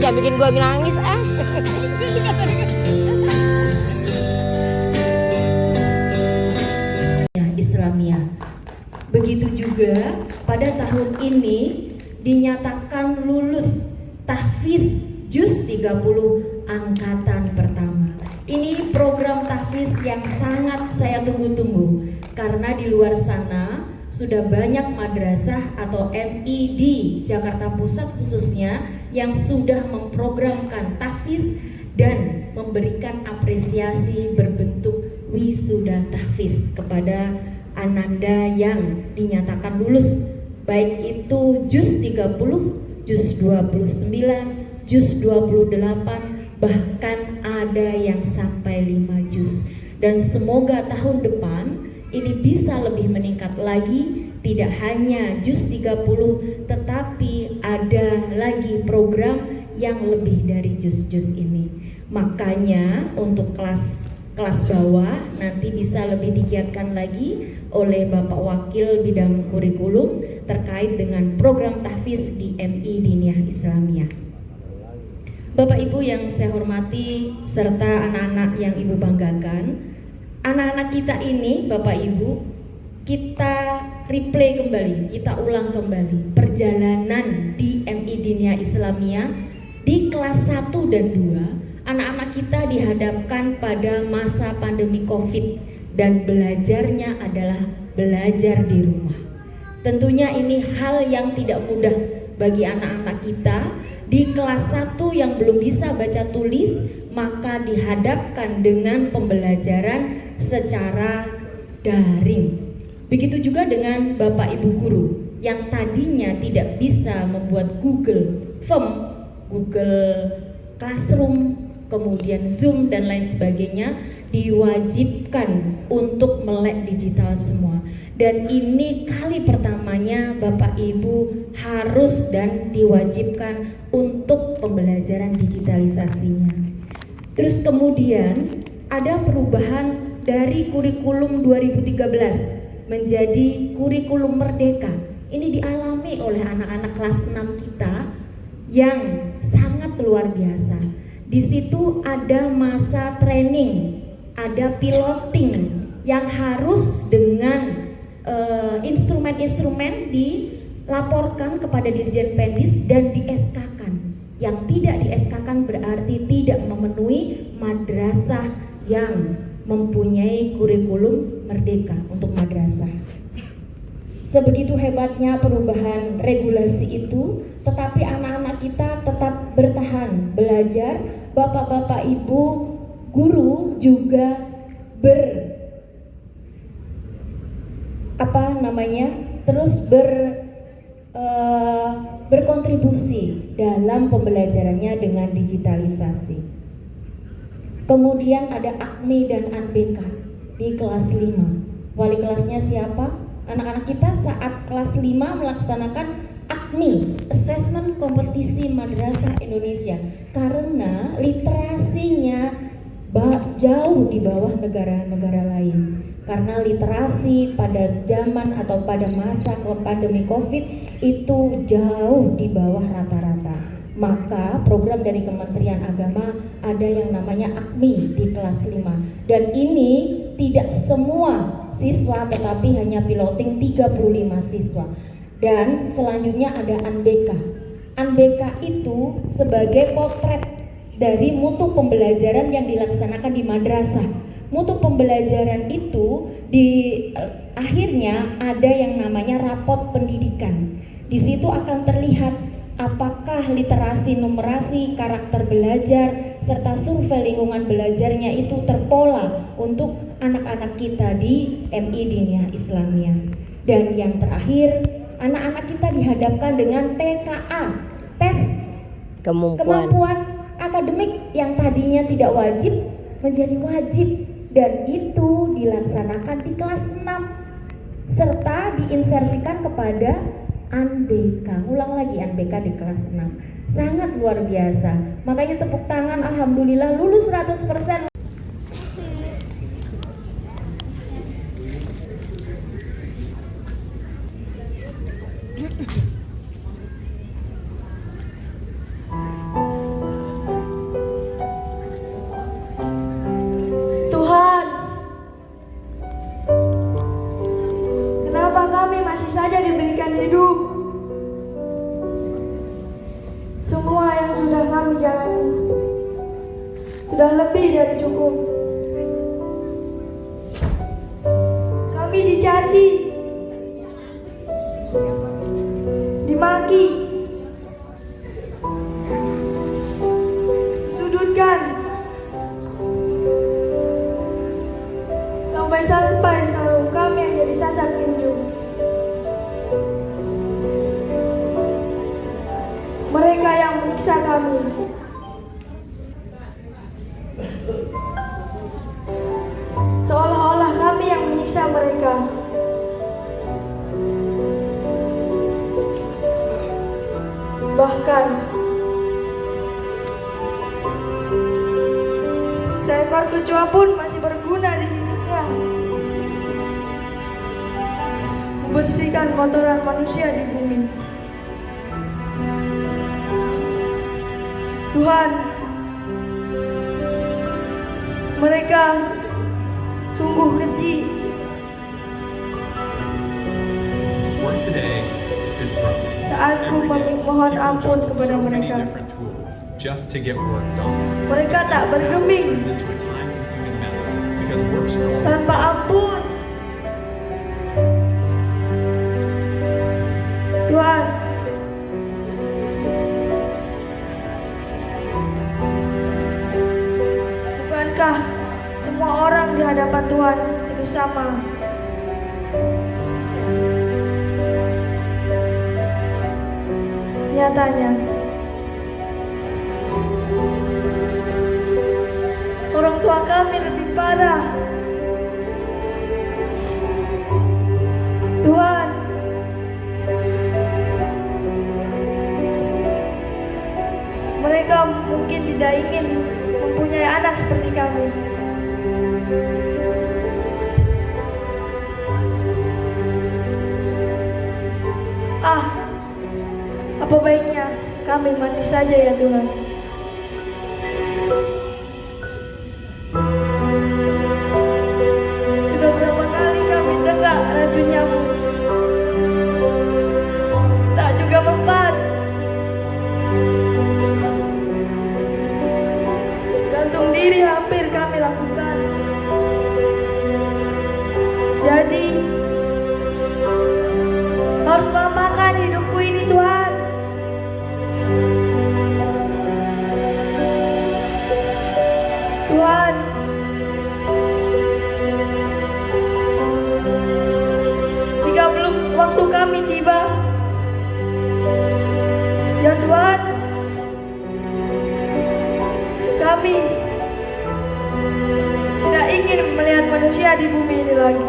Jangan bikin gua nangis Islamiyah. Begitu juga pada tahun ini dinyatakan lulus tahfiz juz 30 angkatan pertama. Ini program tahfiz yang sangat saya tunggu-tunggu karena di luar sana sudah banyak madrasah atau MI di Jakarta Pusat khususnya yang sudah memprogramkan tahfiz dan memberikan apresiasi berbentuk wisuda tahfiz kepada ananda yang dinyatakan lulus, baik itu juz 30, juz 29, juz 28, bahkan ada yang sampai 5 juz. Dan semoga tahun depan ini bisa lebih meningkat lagi, tidak hanya JUS 30 tetapi ada lagi program yang lebih dari JUS ini. Makanya untuk kelas bawah nanti bisa lebih digiatkan lagi oleh Bapak Wakil Bidang Kurikulum terkait dengan program tahfiz di MI Diniyah Islamiyah. Bapak Ibu yang saya hormati serta anak-anak yang Ibu banggakan, anak-anak kita ini Bapak Ibu, kita replay kembali, kita ulang kembali perjalanan di MI Diniyah Islamiyah di kelas 1 dan 2. Anak-anak kita dihadapkan pada masa pandemi COVID dan belajarnya adalah belajar di rumah. Tentunya ini hal yang tidak mudah bagi anak-anak kita di kelas 1 yang belum bisa baca tulis, maka dihadapkan dengan pembelajaran secara daring. Begitu juga dengan Bapak Ibu guru yang tadinya tidak bisa membuat Google Form, Google Classroom, kemudian Zoom dan lain sebagainya, diwajibkan untuk melek digital semua. Dan ini kali pertamanya Bapak Ibu harus dan diwajibkan untuk pembelajaran digitalisasinya. Terus kemudian ada perubahan dari kurikulum 2013 menjadi kurikulum merdeka. Ini dialami oleh anak-anak kelas 6 kita yang sangat luar biasa. Di situ ada masa training, ada piloting yang harus dengan instrumen-instrumen dilaporkan kepada Dirjen Pendis dan di-SK-kan. Yang tidak di-SK-kan berarti tidak memenuhi madrasah yang mempunyai kurikulum merdeka untuk madrasah. Sebegitu hebatnya perubahan regulasi itu, tetapi anak-anak kita tetap bertahan belajar. Bapak-bapak ibu guru juga terus berkontribusi dalam pembelajarannya dengan digitalisasi. Kemudian ada AKMI dan ANBK di kelas 5. Wali kelasnya siapa? Anak-anak kita saat kelas 5 melaksanakan AKMI, Assessment Kompetisi Madrasah Indonesia, karena literasinya jauh di bawah negara-negara lain. Karena literasi pada zaman atau pada masa pandemi COVID itu jauh di bawah rata-rata. Maka program dari Kementerian Agama ada yang namanya AKMI di kelas 5. Dan ini tidak semua siswa tetapi hanya piloting 35 siswa. Dan selanjutnya ada ANBK. ANBK itu sebagai potret dari mutu pembelajaran yang dilaksanakan di madrasah. Mutu pembelajaran itu akhirnya ada yang namanya rapot pendidikan. Di situ akan terlihat apakah literasi, numerasi, karakter belajar, serta survei lingkungan belajarnya itu terpola untuk anak-anak kita di MI Diniyah Islamiyah. Dan yang terakhir, anak-anak kita dihadapkan dengan TKA, tes kemampuan akademik yang tadinya tidak wajib menjadi wajib, dan itu dilaksanakan di kelas 6 serta diinsersikan kepada ANBK. Ulang lagi ANBK di kelas 6. Sangat luar biasa. Makanya tepuk tangan, alhamdulillah lulus 100%. Tuhan, kenapa kami masih saja diberikan hidup? Semua yang sudah kami jalani sudah lebih dari cukup. Kami dicaci, dimaki, disudutkan, sampai selalu kami yang jadi sasaran tinju. Mereka yang menyiksa kami. Seolah-olah kami yang menyiksa mereka. Bahkan seekor kecoa pun masih berguna di hidupnya, membersihkan kotoran manusia di bumi. Tuhan, mereka sungguh keji. Work today is broken. Saat ku memohon ampun kepada mereka, Just to get work done. mereka tak bergeming Turns into a time-consuming mess because work's for all. tanpa ampun. Tuhan, bukankah semua orang di hadapan Tuhan itu sama? Nyatanya, orang tua kami lebih parah. Tuhan, mereka mungkin tidak ingin mempunyai anak seperti kami. Apa baiknya kami mati saja ya Tuhan. Sudah berapa kali kami dengar racun nyamuk, tak juga mempan. Gantung diri hampir kami lakukan. Jadi harus apakan hidupku ini Tuhan? Tuhan, jika belum waktu kami tiba, ya Tuhan, kami tidak ingin melihat manusia di bumi ini lagi.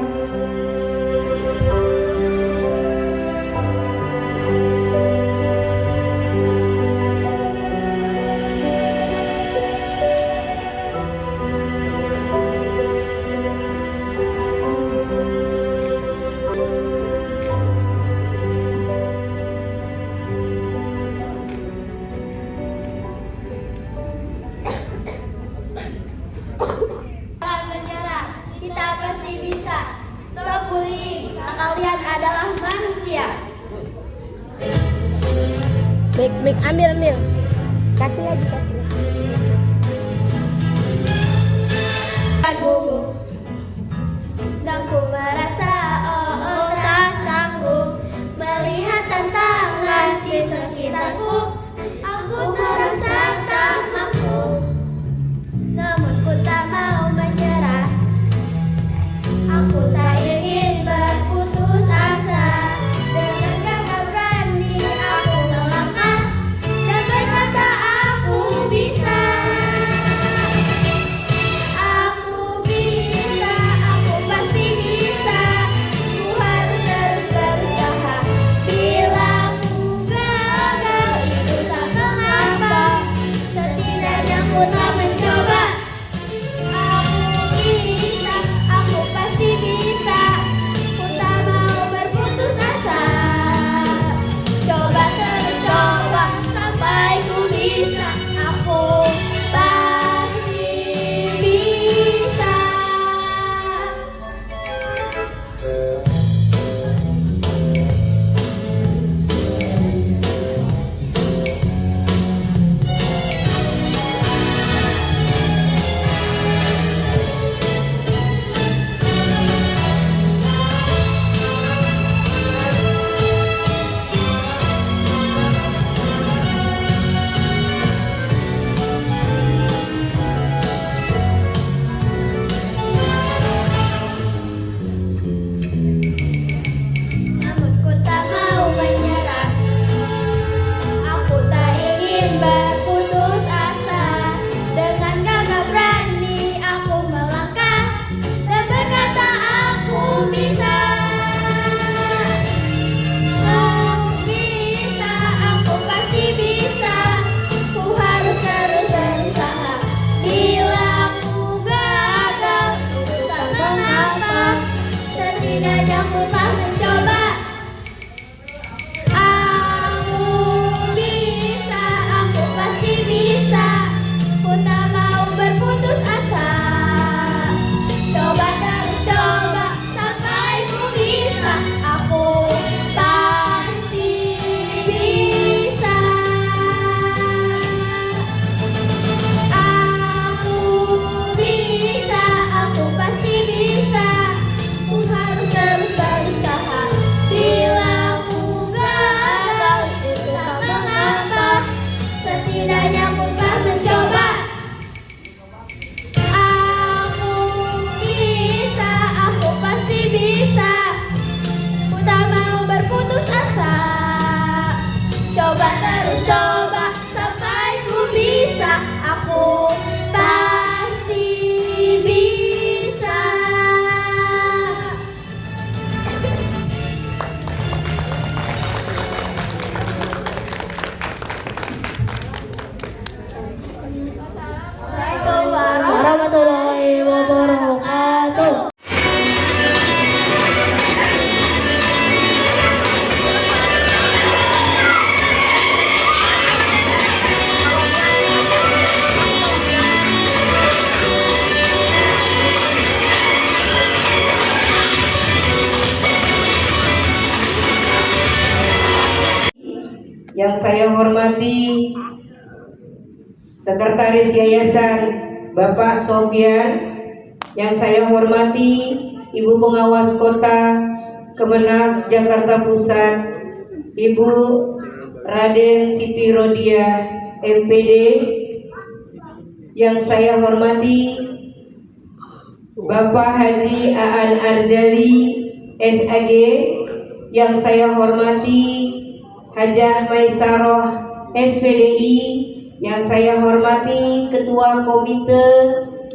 Kita pasti bisa. Stop bullying. Kalian adalah manusia. Mik, ambil. Kasih lagi. Aku dan ku merasa tak sanggup melihat tantangan di sekitarku. Aku merasa tak mampu, namun ku tak mau menyerah. Aku tak ingin berputus asa. Dengan gagah berani aku melangkah dan berkata aku bisa. yang saya hormati Sekretaris Yayasan Bapak Sofian, yang saya hormati Ibu Pengawas Kota Kemenag Jakarta Pusat, Ibu Raden Siti Rodia MPD, yang saya hormati Bapak Haji Aan Arjali SAG, yang saya hormati Hajah Maisaroh SPDI, yang saya hormati Ketua Komite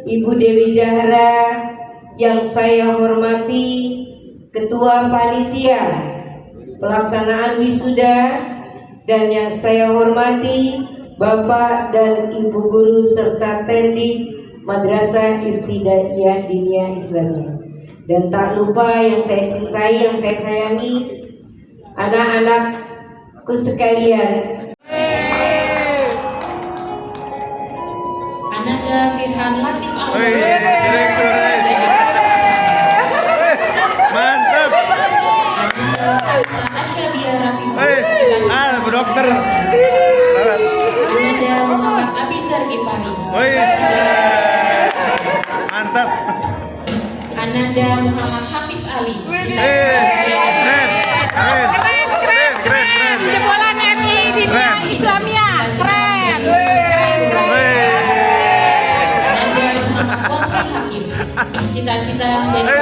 Ibu Dewi Jahra, yang saya hormati Ketua Panitia Pelaksanaan Wisuda, dan yang saya hormati Bapak dan Ibu Guru serta Tendik Madrasah Ibtidaiyah Diniyah Islamiyah. Dan tak lupa yang saya cintai, yang saya sayangi, anak-anakku sekalian. Ananda Firhan Latif Mantap. Ananda Asyabia Rafifah, Bu Dokter. Ananda Muhammad Abizar Gifari, Mantap. Ananda Muhammad Hafiz Ali, Keren. Jebolan MI Diniyah Islamiyah, keren. Ananda Muhammad Fawzi Hakim, cita-cita menjadi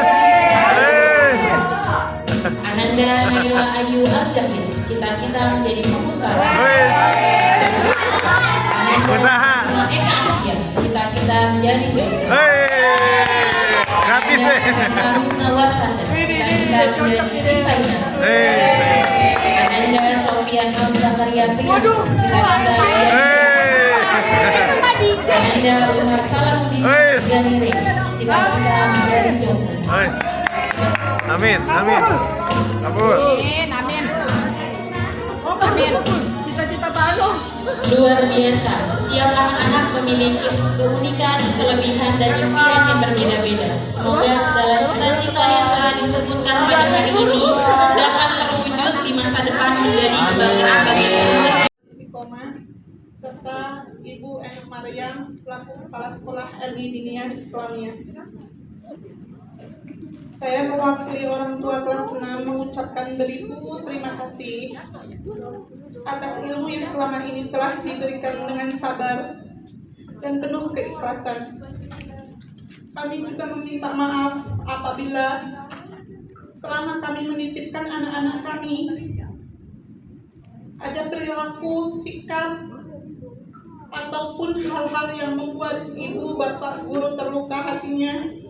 Ananda Naila Ayu Al-Jahid, cita-cita menjadi pengusaha. Ananda Eka Asia, cita-cita menjadi dokter. Gratis Ananda Husna Wasanda, cita-cita menjadi desainer. Ananda Sofian Al-Zakaria Priya, cita-cita menjadi Ananda Umar Salahuddin Ganiri, cita-cita menjadi dokter. Amin. Kabul. Amin. Cita-cita baru. Luar biasa, setiap anak-anak memiliki keunikan, kelebihan, dan impian yang berbeda-beda. Semoga segala cita-cita yang telah disebutkan pada hari ini dapat terwujud di masa depan menjadi kebanggaan bagi keluarga. Istiqomah, serta Ibu Enok Maryam selaku Kepala Sekolah MI Diniyah Islamiyah. Saya mewakili orang tua kelas 6 mengucapkan beribu terima kasih atas ilmu yang selama ini telah diberikan dengan sabar dan penuh keikhlasan. Kami juga meminta maaf apabila selama kami menitipkan anak-anak kami ada perilaku, sikap, ataupun hal-hal yang membuat ibu, bapak, guru terluka hatinya.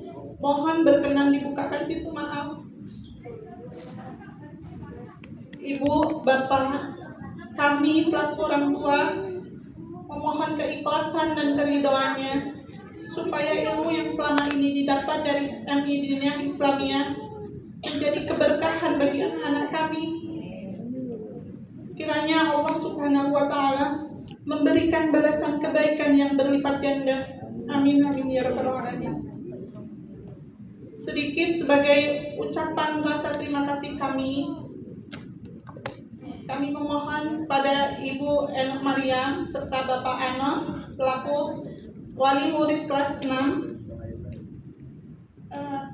Mohon berkenan dibukakan pintu maaf. Ibu, bapak, kami selaku orang tua memohon keikhlasan dan keridhoannya supaya ilmu yang selama ini didapat dari MI Diniyah Islamiyah menjadi keberkahan bagi anak-anak kami. Kiranya Allah Subhanahu wa Ta'ala memberikan balasan kebaikan yang berlipat ganda. Amin amin ya rabbal alamin. Sedikit sebagai ucapan rasa terima kasih kami memohon pada Ibu Enok Maryam serta Bapak Ano selaku wali murid kelas 6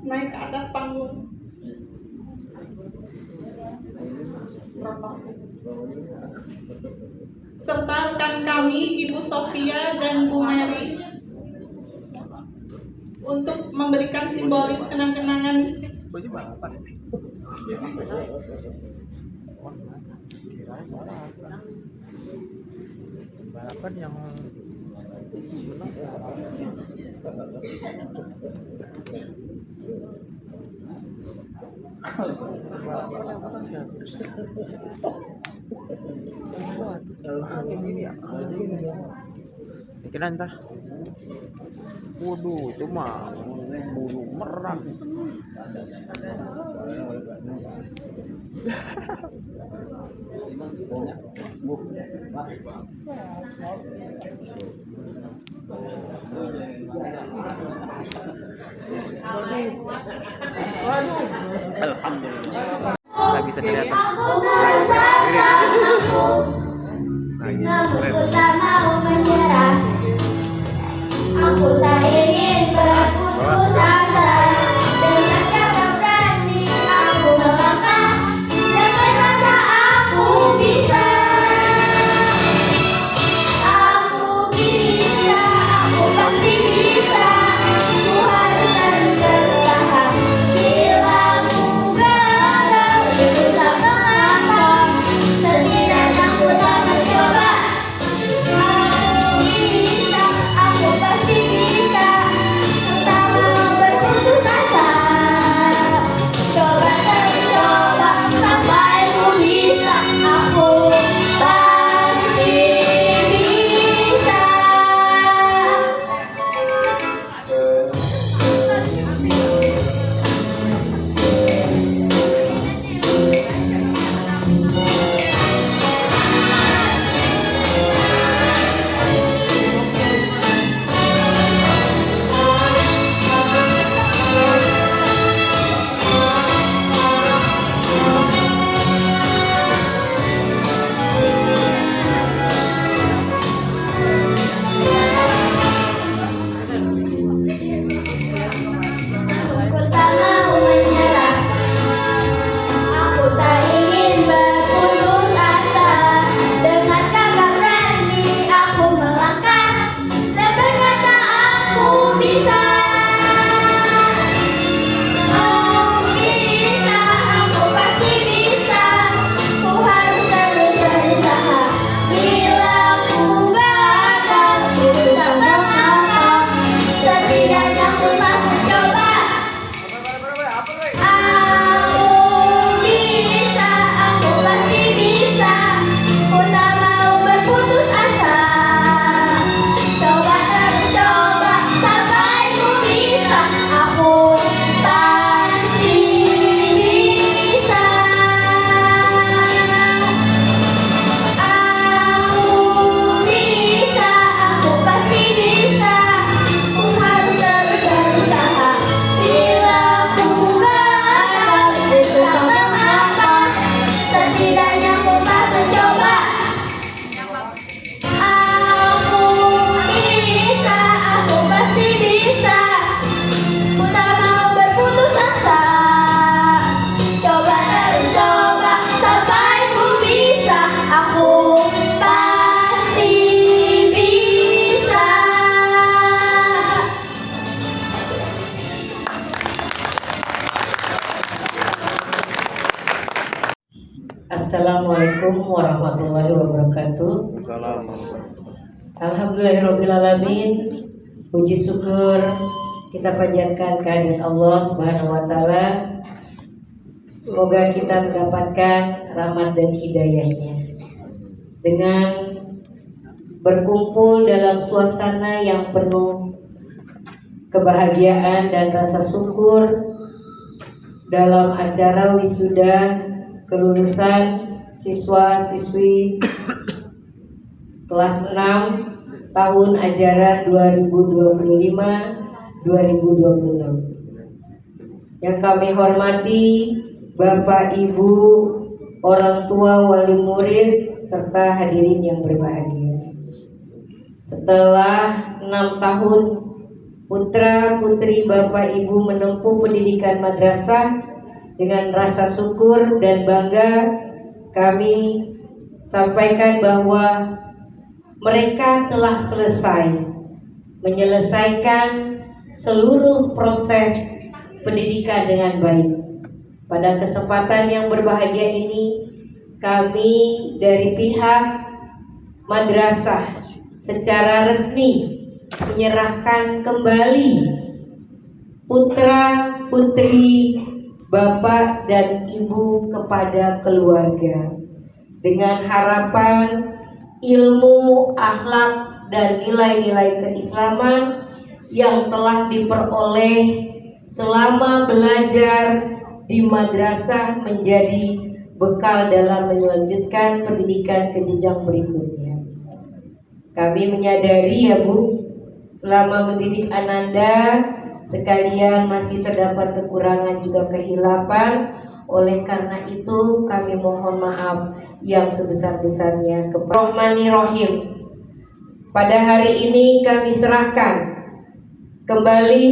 naik ke atas panggung. Serta rekan kami Ibu Sofia dan Bu Mary untuk memberikan simbolis kenang-kenangan. Balapan yang ikan entah. Waduh, itu mah bulu merah. Alhamdulillah. Nggak bisa ternyata. Assalamualaikum warahmatullahi wabarakatuh. Alhamdulillahirrabbilalamin. Puji syukur kita panjatkan kehadirat Allah Subhanahu wa Ta'ala. Semoga kita mendapatkan rahmat dan hidayahnya dengan berkumpul dalam suasana yang penuh kebahagiaan dan rasa syukur dalam acara wisuda kelulusan siswa-siswi kelas 6 tahun ajaran 2025-2026. Yang kami hormati Bapak, Ibu, orang tua, wali murid, serta hadirin yang berbahagia. Setelah 6 tahun putra putri Bapak Ibu menempuh pendidikan madrasah dengan rasa syukur dan bangga, kami sampaikan bahwa mereka telah selesai menyelesaikan seluruh proses pendidikan dengan baik. Pada kesempatan yang berbahagia ini, kami dari pihak madrasah secara resmi menyerahkan kembali putra putri Bapak dan Ibu kepada keluarga dengan harapan ilmu, akhlak, dan nilai-nilai keislaman yang telah diperoleh selama belajar di madrasah menjadi bekal dalam melanjutkan pendidikan ke jenjang berikutnya. Kami menyadari ya Bu, selama mendidik Ananda sekalian masih terdapat kekurangan juga kehilapan. Oleh karena itu kami mohon maaf yang sebesar-besarnya kepada Rahmanir-Rahim. Pada hari ini kami serahkan kembali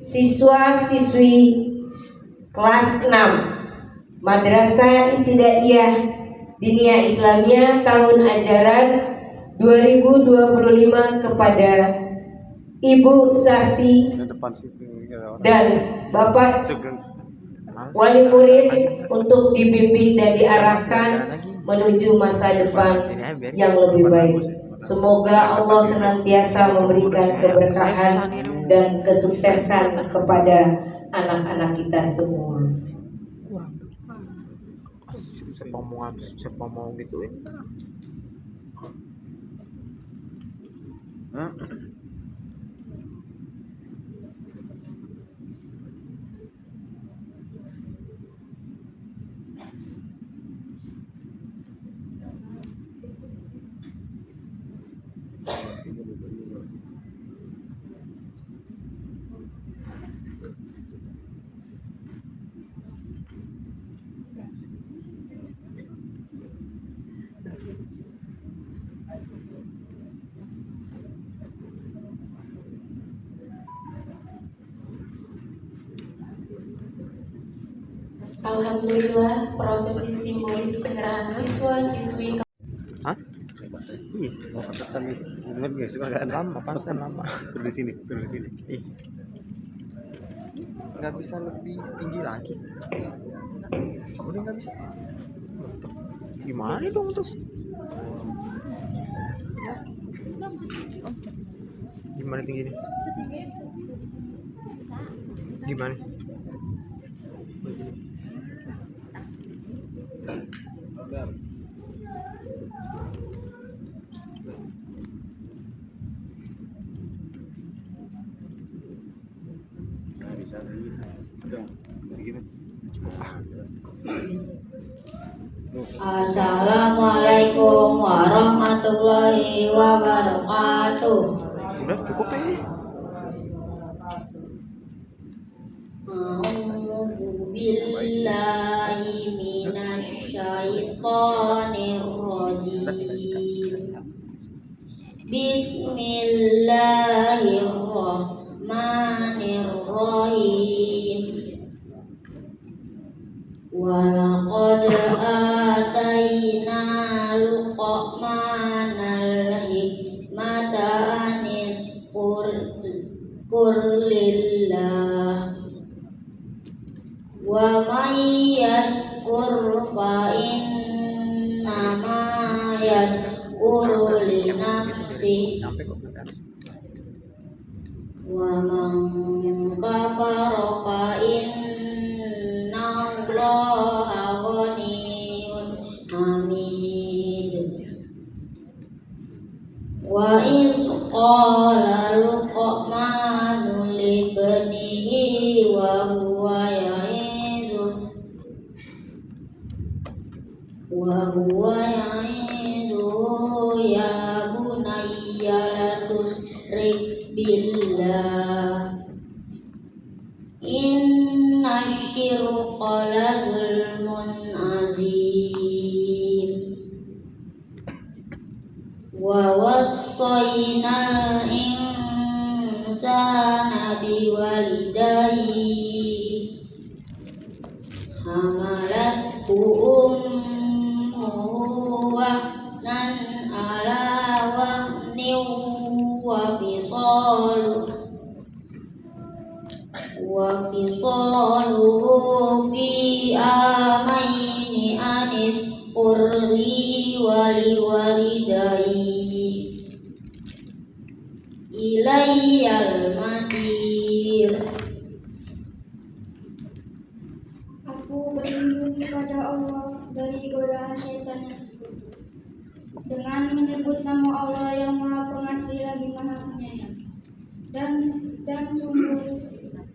siswa-siswi kelas 6 Madrasah Ibtidaiyah Diniyah Islamiyah tahun ajaran 2025 kepada Ibu Sasi dan Bapak wali murid untuk dibimbing dan diarahkan menuju masa depan yang lebih baik. Semoga Allah senantiasa memberikan keberkahan dan kesuksesan kepada anak-anak kita semua. Siapa mau gituin? Alhamdulillah, prosesi simbolis penyerahan siswa-siswi. Hah? Iya, mau pesan bener guys, agak lama, pantesan lama. Turun di sini, turun di sini. Ih. Nggak bisa lebih tinggi lagi. Udah nggak bisa. Gimana dong terus? Gimana tinggi ini? Gimana? Assalamualaikum warahmatullahi wabarakatuh. Udah cukup ini. A'udzubillahi minasyaitonirrajim. Bismillahirrahmanirrahim. Walaqad atayna Luqmanal hikmata anishkur lillah wa may yashkur fa yazkuru li nafsihi wa man kafara fa inna Allaha ghaniyyun hamid. Wa iz qala Luqmanu libnihi wa huwa ya'izuhu ya bunayya la tusyrik billah inna syirka la zulmun azim. Wa wassaynal insana biwalidayhi hamalathu ummuhu wahnan ala wahnin wa fisaluhu fi amaini anis qurli wali walidayhi ilayyal masir. Aku berlindung kepada Allah dari godaan syaitan yang terkutuk dengan menyebut nama Allah yang Maha Pengasih lagi Maha Penyayang. Dan sungguh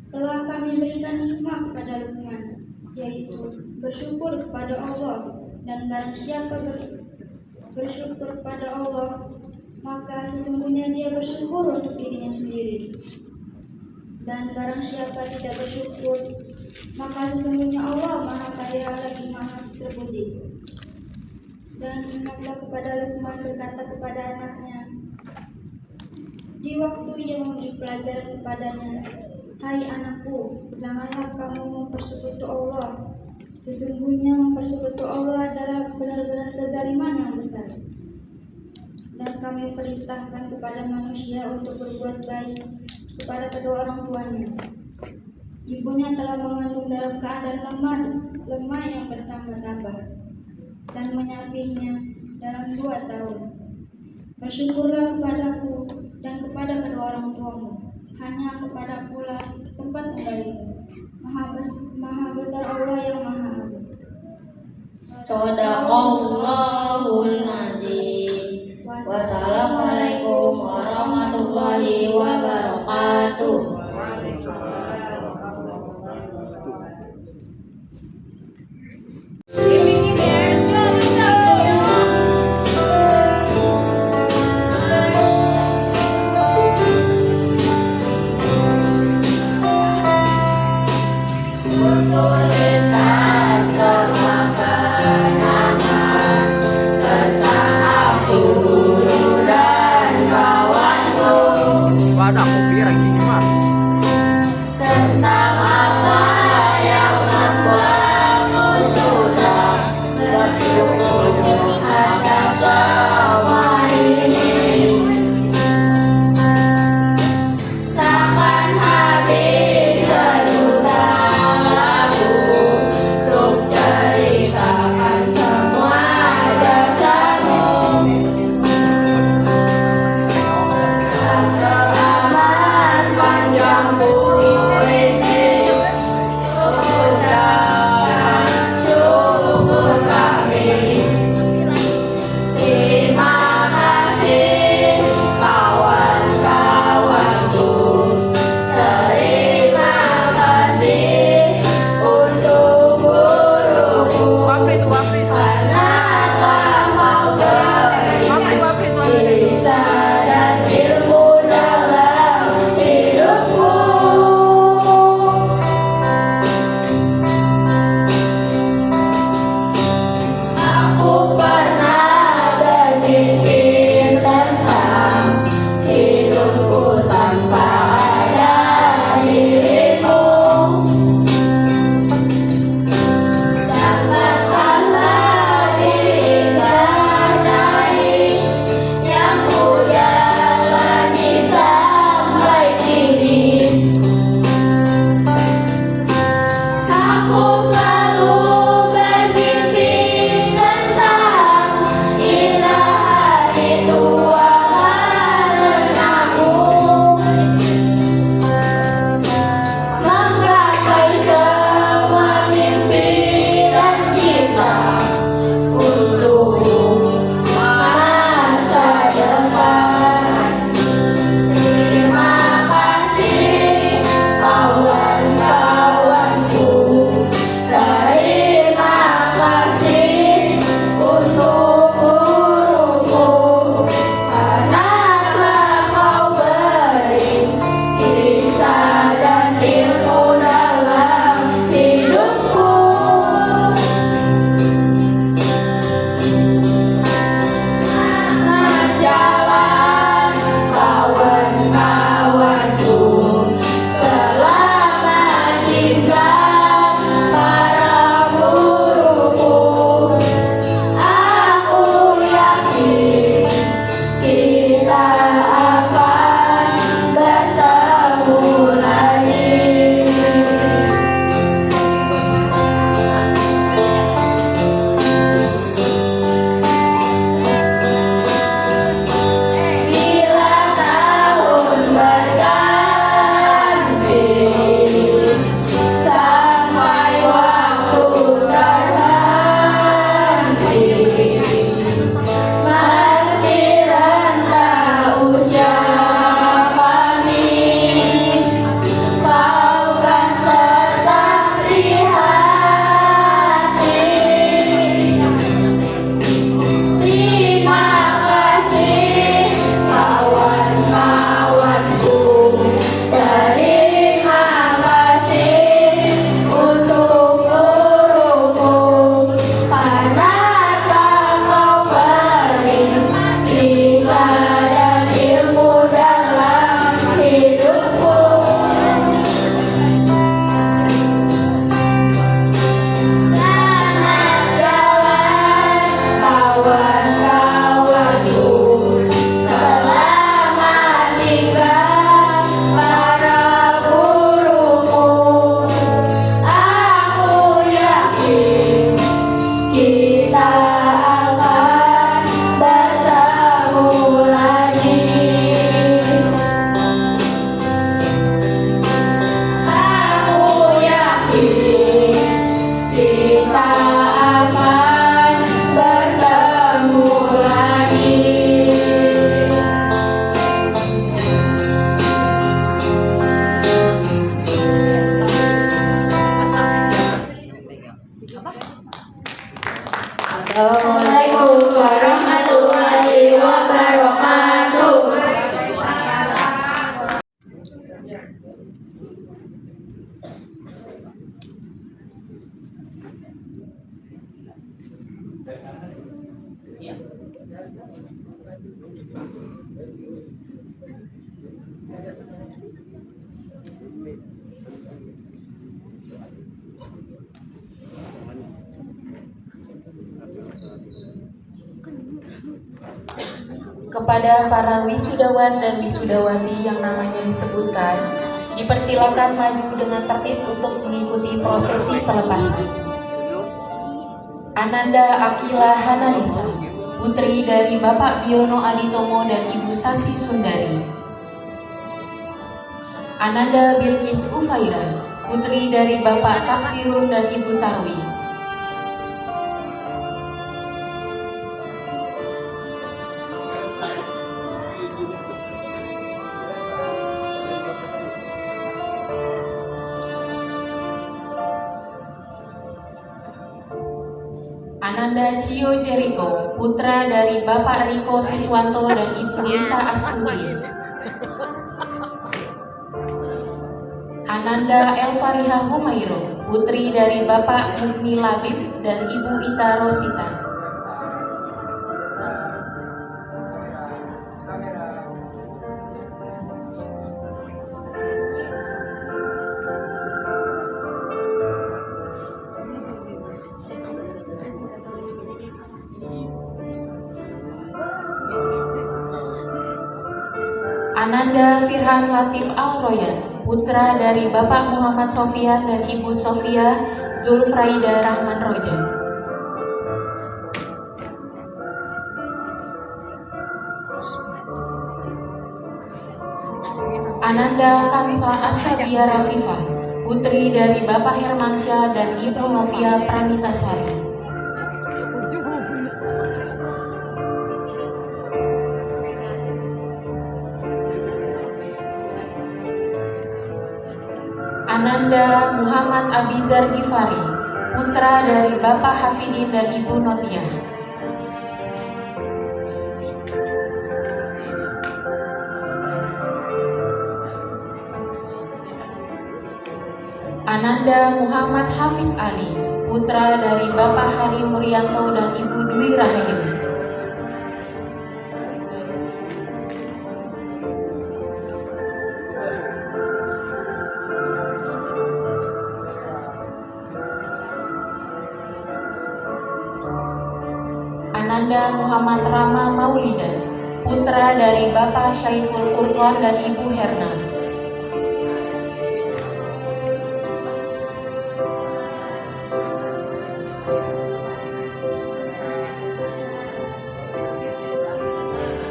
telah kami berikan hikmah kepada Luqman, yaitu bersyukur kepada Allah, dan barang siapa bersyukur kepada Allah, maka sesungguhnya dia bersyukur untuk dirinya sendiri. Dan barang siapa tidak bersyukur, maka sesungguhnya Allah Maha Kaya lagi Maha Terpuji. Dan ingatlah kepada Luqman berkata kepada anaknya di waktu ia memberi pelajaran kepadanya, hai anakku, janganlah kamu mempersekutu Allah. Sesungguhnya mempersekutu Allah adalah benar-benar kezaliman yang besar. Dan kami perintahkan kepada manusia untuk berbuat baik kepada kedua orang tuanya. Ibunya telah mengandung dalam keadaan lemah yang bertambah-tambah dan menyapihnya dalam 2 tahun. Bersyukurlah kepadaku dan kepada kedua orang tuamu. Hanya kepadaku lah tempat kembalimu. Maha besar Allah yang Maha Agung. Shadaqallahul azim. Wassalamualaikum warahmatullahi wabarakatuh. Ada kopi ranking mah. Tentang apa yang membuatmu sudah bersyukur atas semua ini. Takkan habis sejuta lagu untuk ceritakan semua jasamu. Panjang puisi ucapan syukur kami. Terima kasih kawan-kawanku. Terima kasih untuk guruku karena telah mau berbagi kisah dan ilmu dalam hidupku. Aku pernah berpikir tentang hidupku tanpa ada dirimu. Dapatkanlah kita akan bertemu lagi. Aku yakin kita akan bertemu lagi. Assalamualaikum warahmatullahi wabarakatuh. Kepada para wisudawan dan wisudawati yang namanya disebutkan, dipersilakan maju dengan tertib untuk mengikuti prosesi pelepasan. Ananda Akila Hananisa, putri dari Bapak Biono Aditomo dan Ibu Sasi Sundari. Ananda Bilqis Ufaira, putri dari Bapak Taksirun dan Ibu Tarwi. Ananda Cio Jeriko, putra dari Bapak Riko Siswanto dan Ibu Rita Astuti. Ananda Elfariha Humairo, putri dari Bapak Mukmi Labib dan Ibu Ita Rosita. Ananda Firhan Latif Al-Royan, putra dari Bapak Muhammad Sofian dan Ibu Sofia Zulfraida Rahman Roja. Ananda Kansa Asyabia Rafifah, putri dari Bapak Hermansyah dan Ibu Novia Pramitasari. Ananda Muhammad Abizar Gifari, putra dari Bapak Hafidin dan Ibu Notiah. Ananda Muhammad Hafiz Ali, putra dari Bapak Hari Muryanto dan Ibu Dwi Rahayu. Ananda Muhammad Rama Maulidan, putra dari Bapak Syaiful Furqan dan Ibu Herna.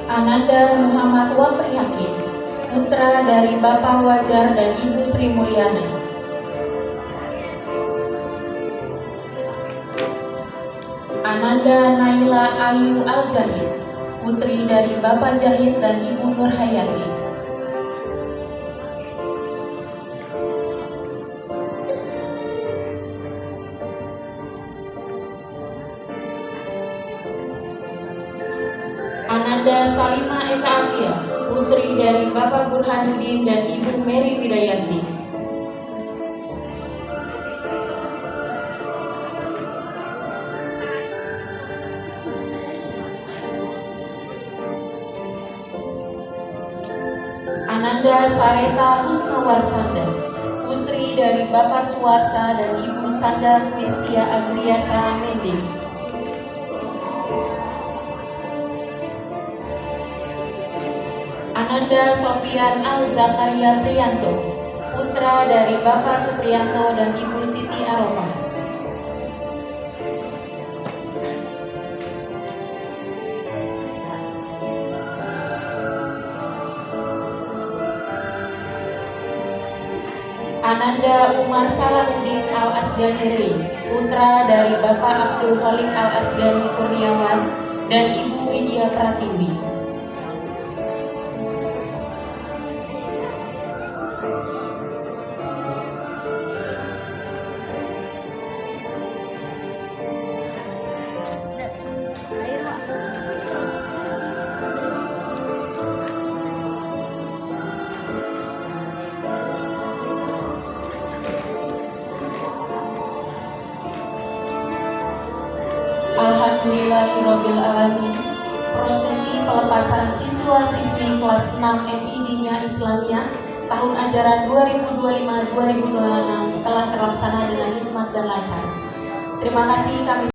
Ananda Muhammad Wafri Hakim, putra dari Bapak Wajar dan Ibu Sri Mulyana. Ananda Naila Ayu Al-Jahid, putri dari Bapak Jahid dan Ibu Nurhayati. Ananda Salima Eka Afia, putri dari Bapak Burhanuddin dan Ibu Mary Widayanti. Ananda Sareta Husnawarsanda, putri dari Bapak Suwarsa dan Ibu Sanda Kristia Agriasa Mending. Ananda Sofian Al-Zakaria Priyanto, putra dari Bapak Supriyanto dan Ibu Siti Aropah. Ananda Umar Salahuddin Al-Asgani, putra dari Bapak Abdul Khalik Al-Asgani Kurniawan dan Ibu Widya Pratiwi. Alhamdulillahirrabbilalamin. Prosesi pelepasan siswa-siswi kelas 6 MI Diniyah Islamiyah tahun ajaran 2025-2026 telah terlaksana dengan hikmat dan lancar. Terima kasih kami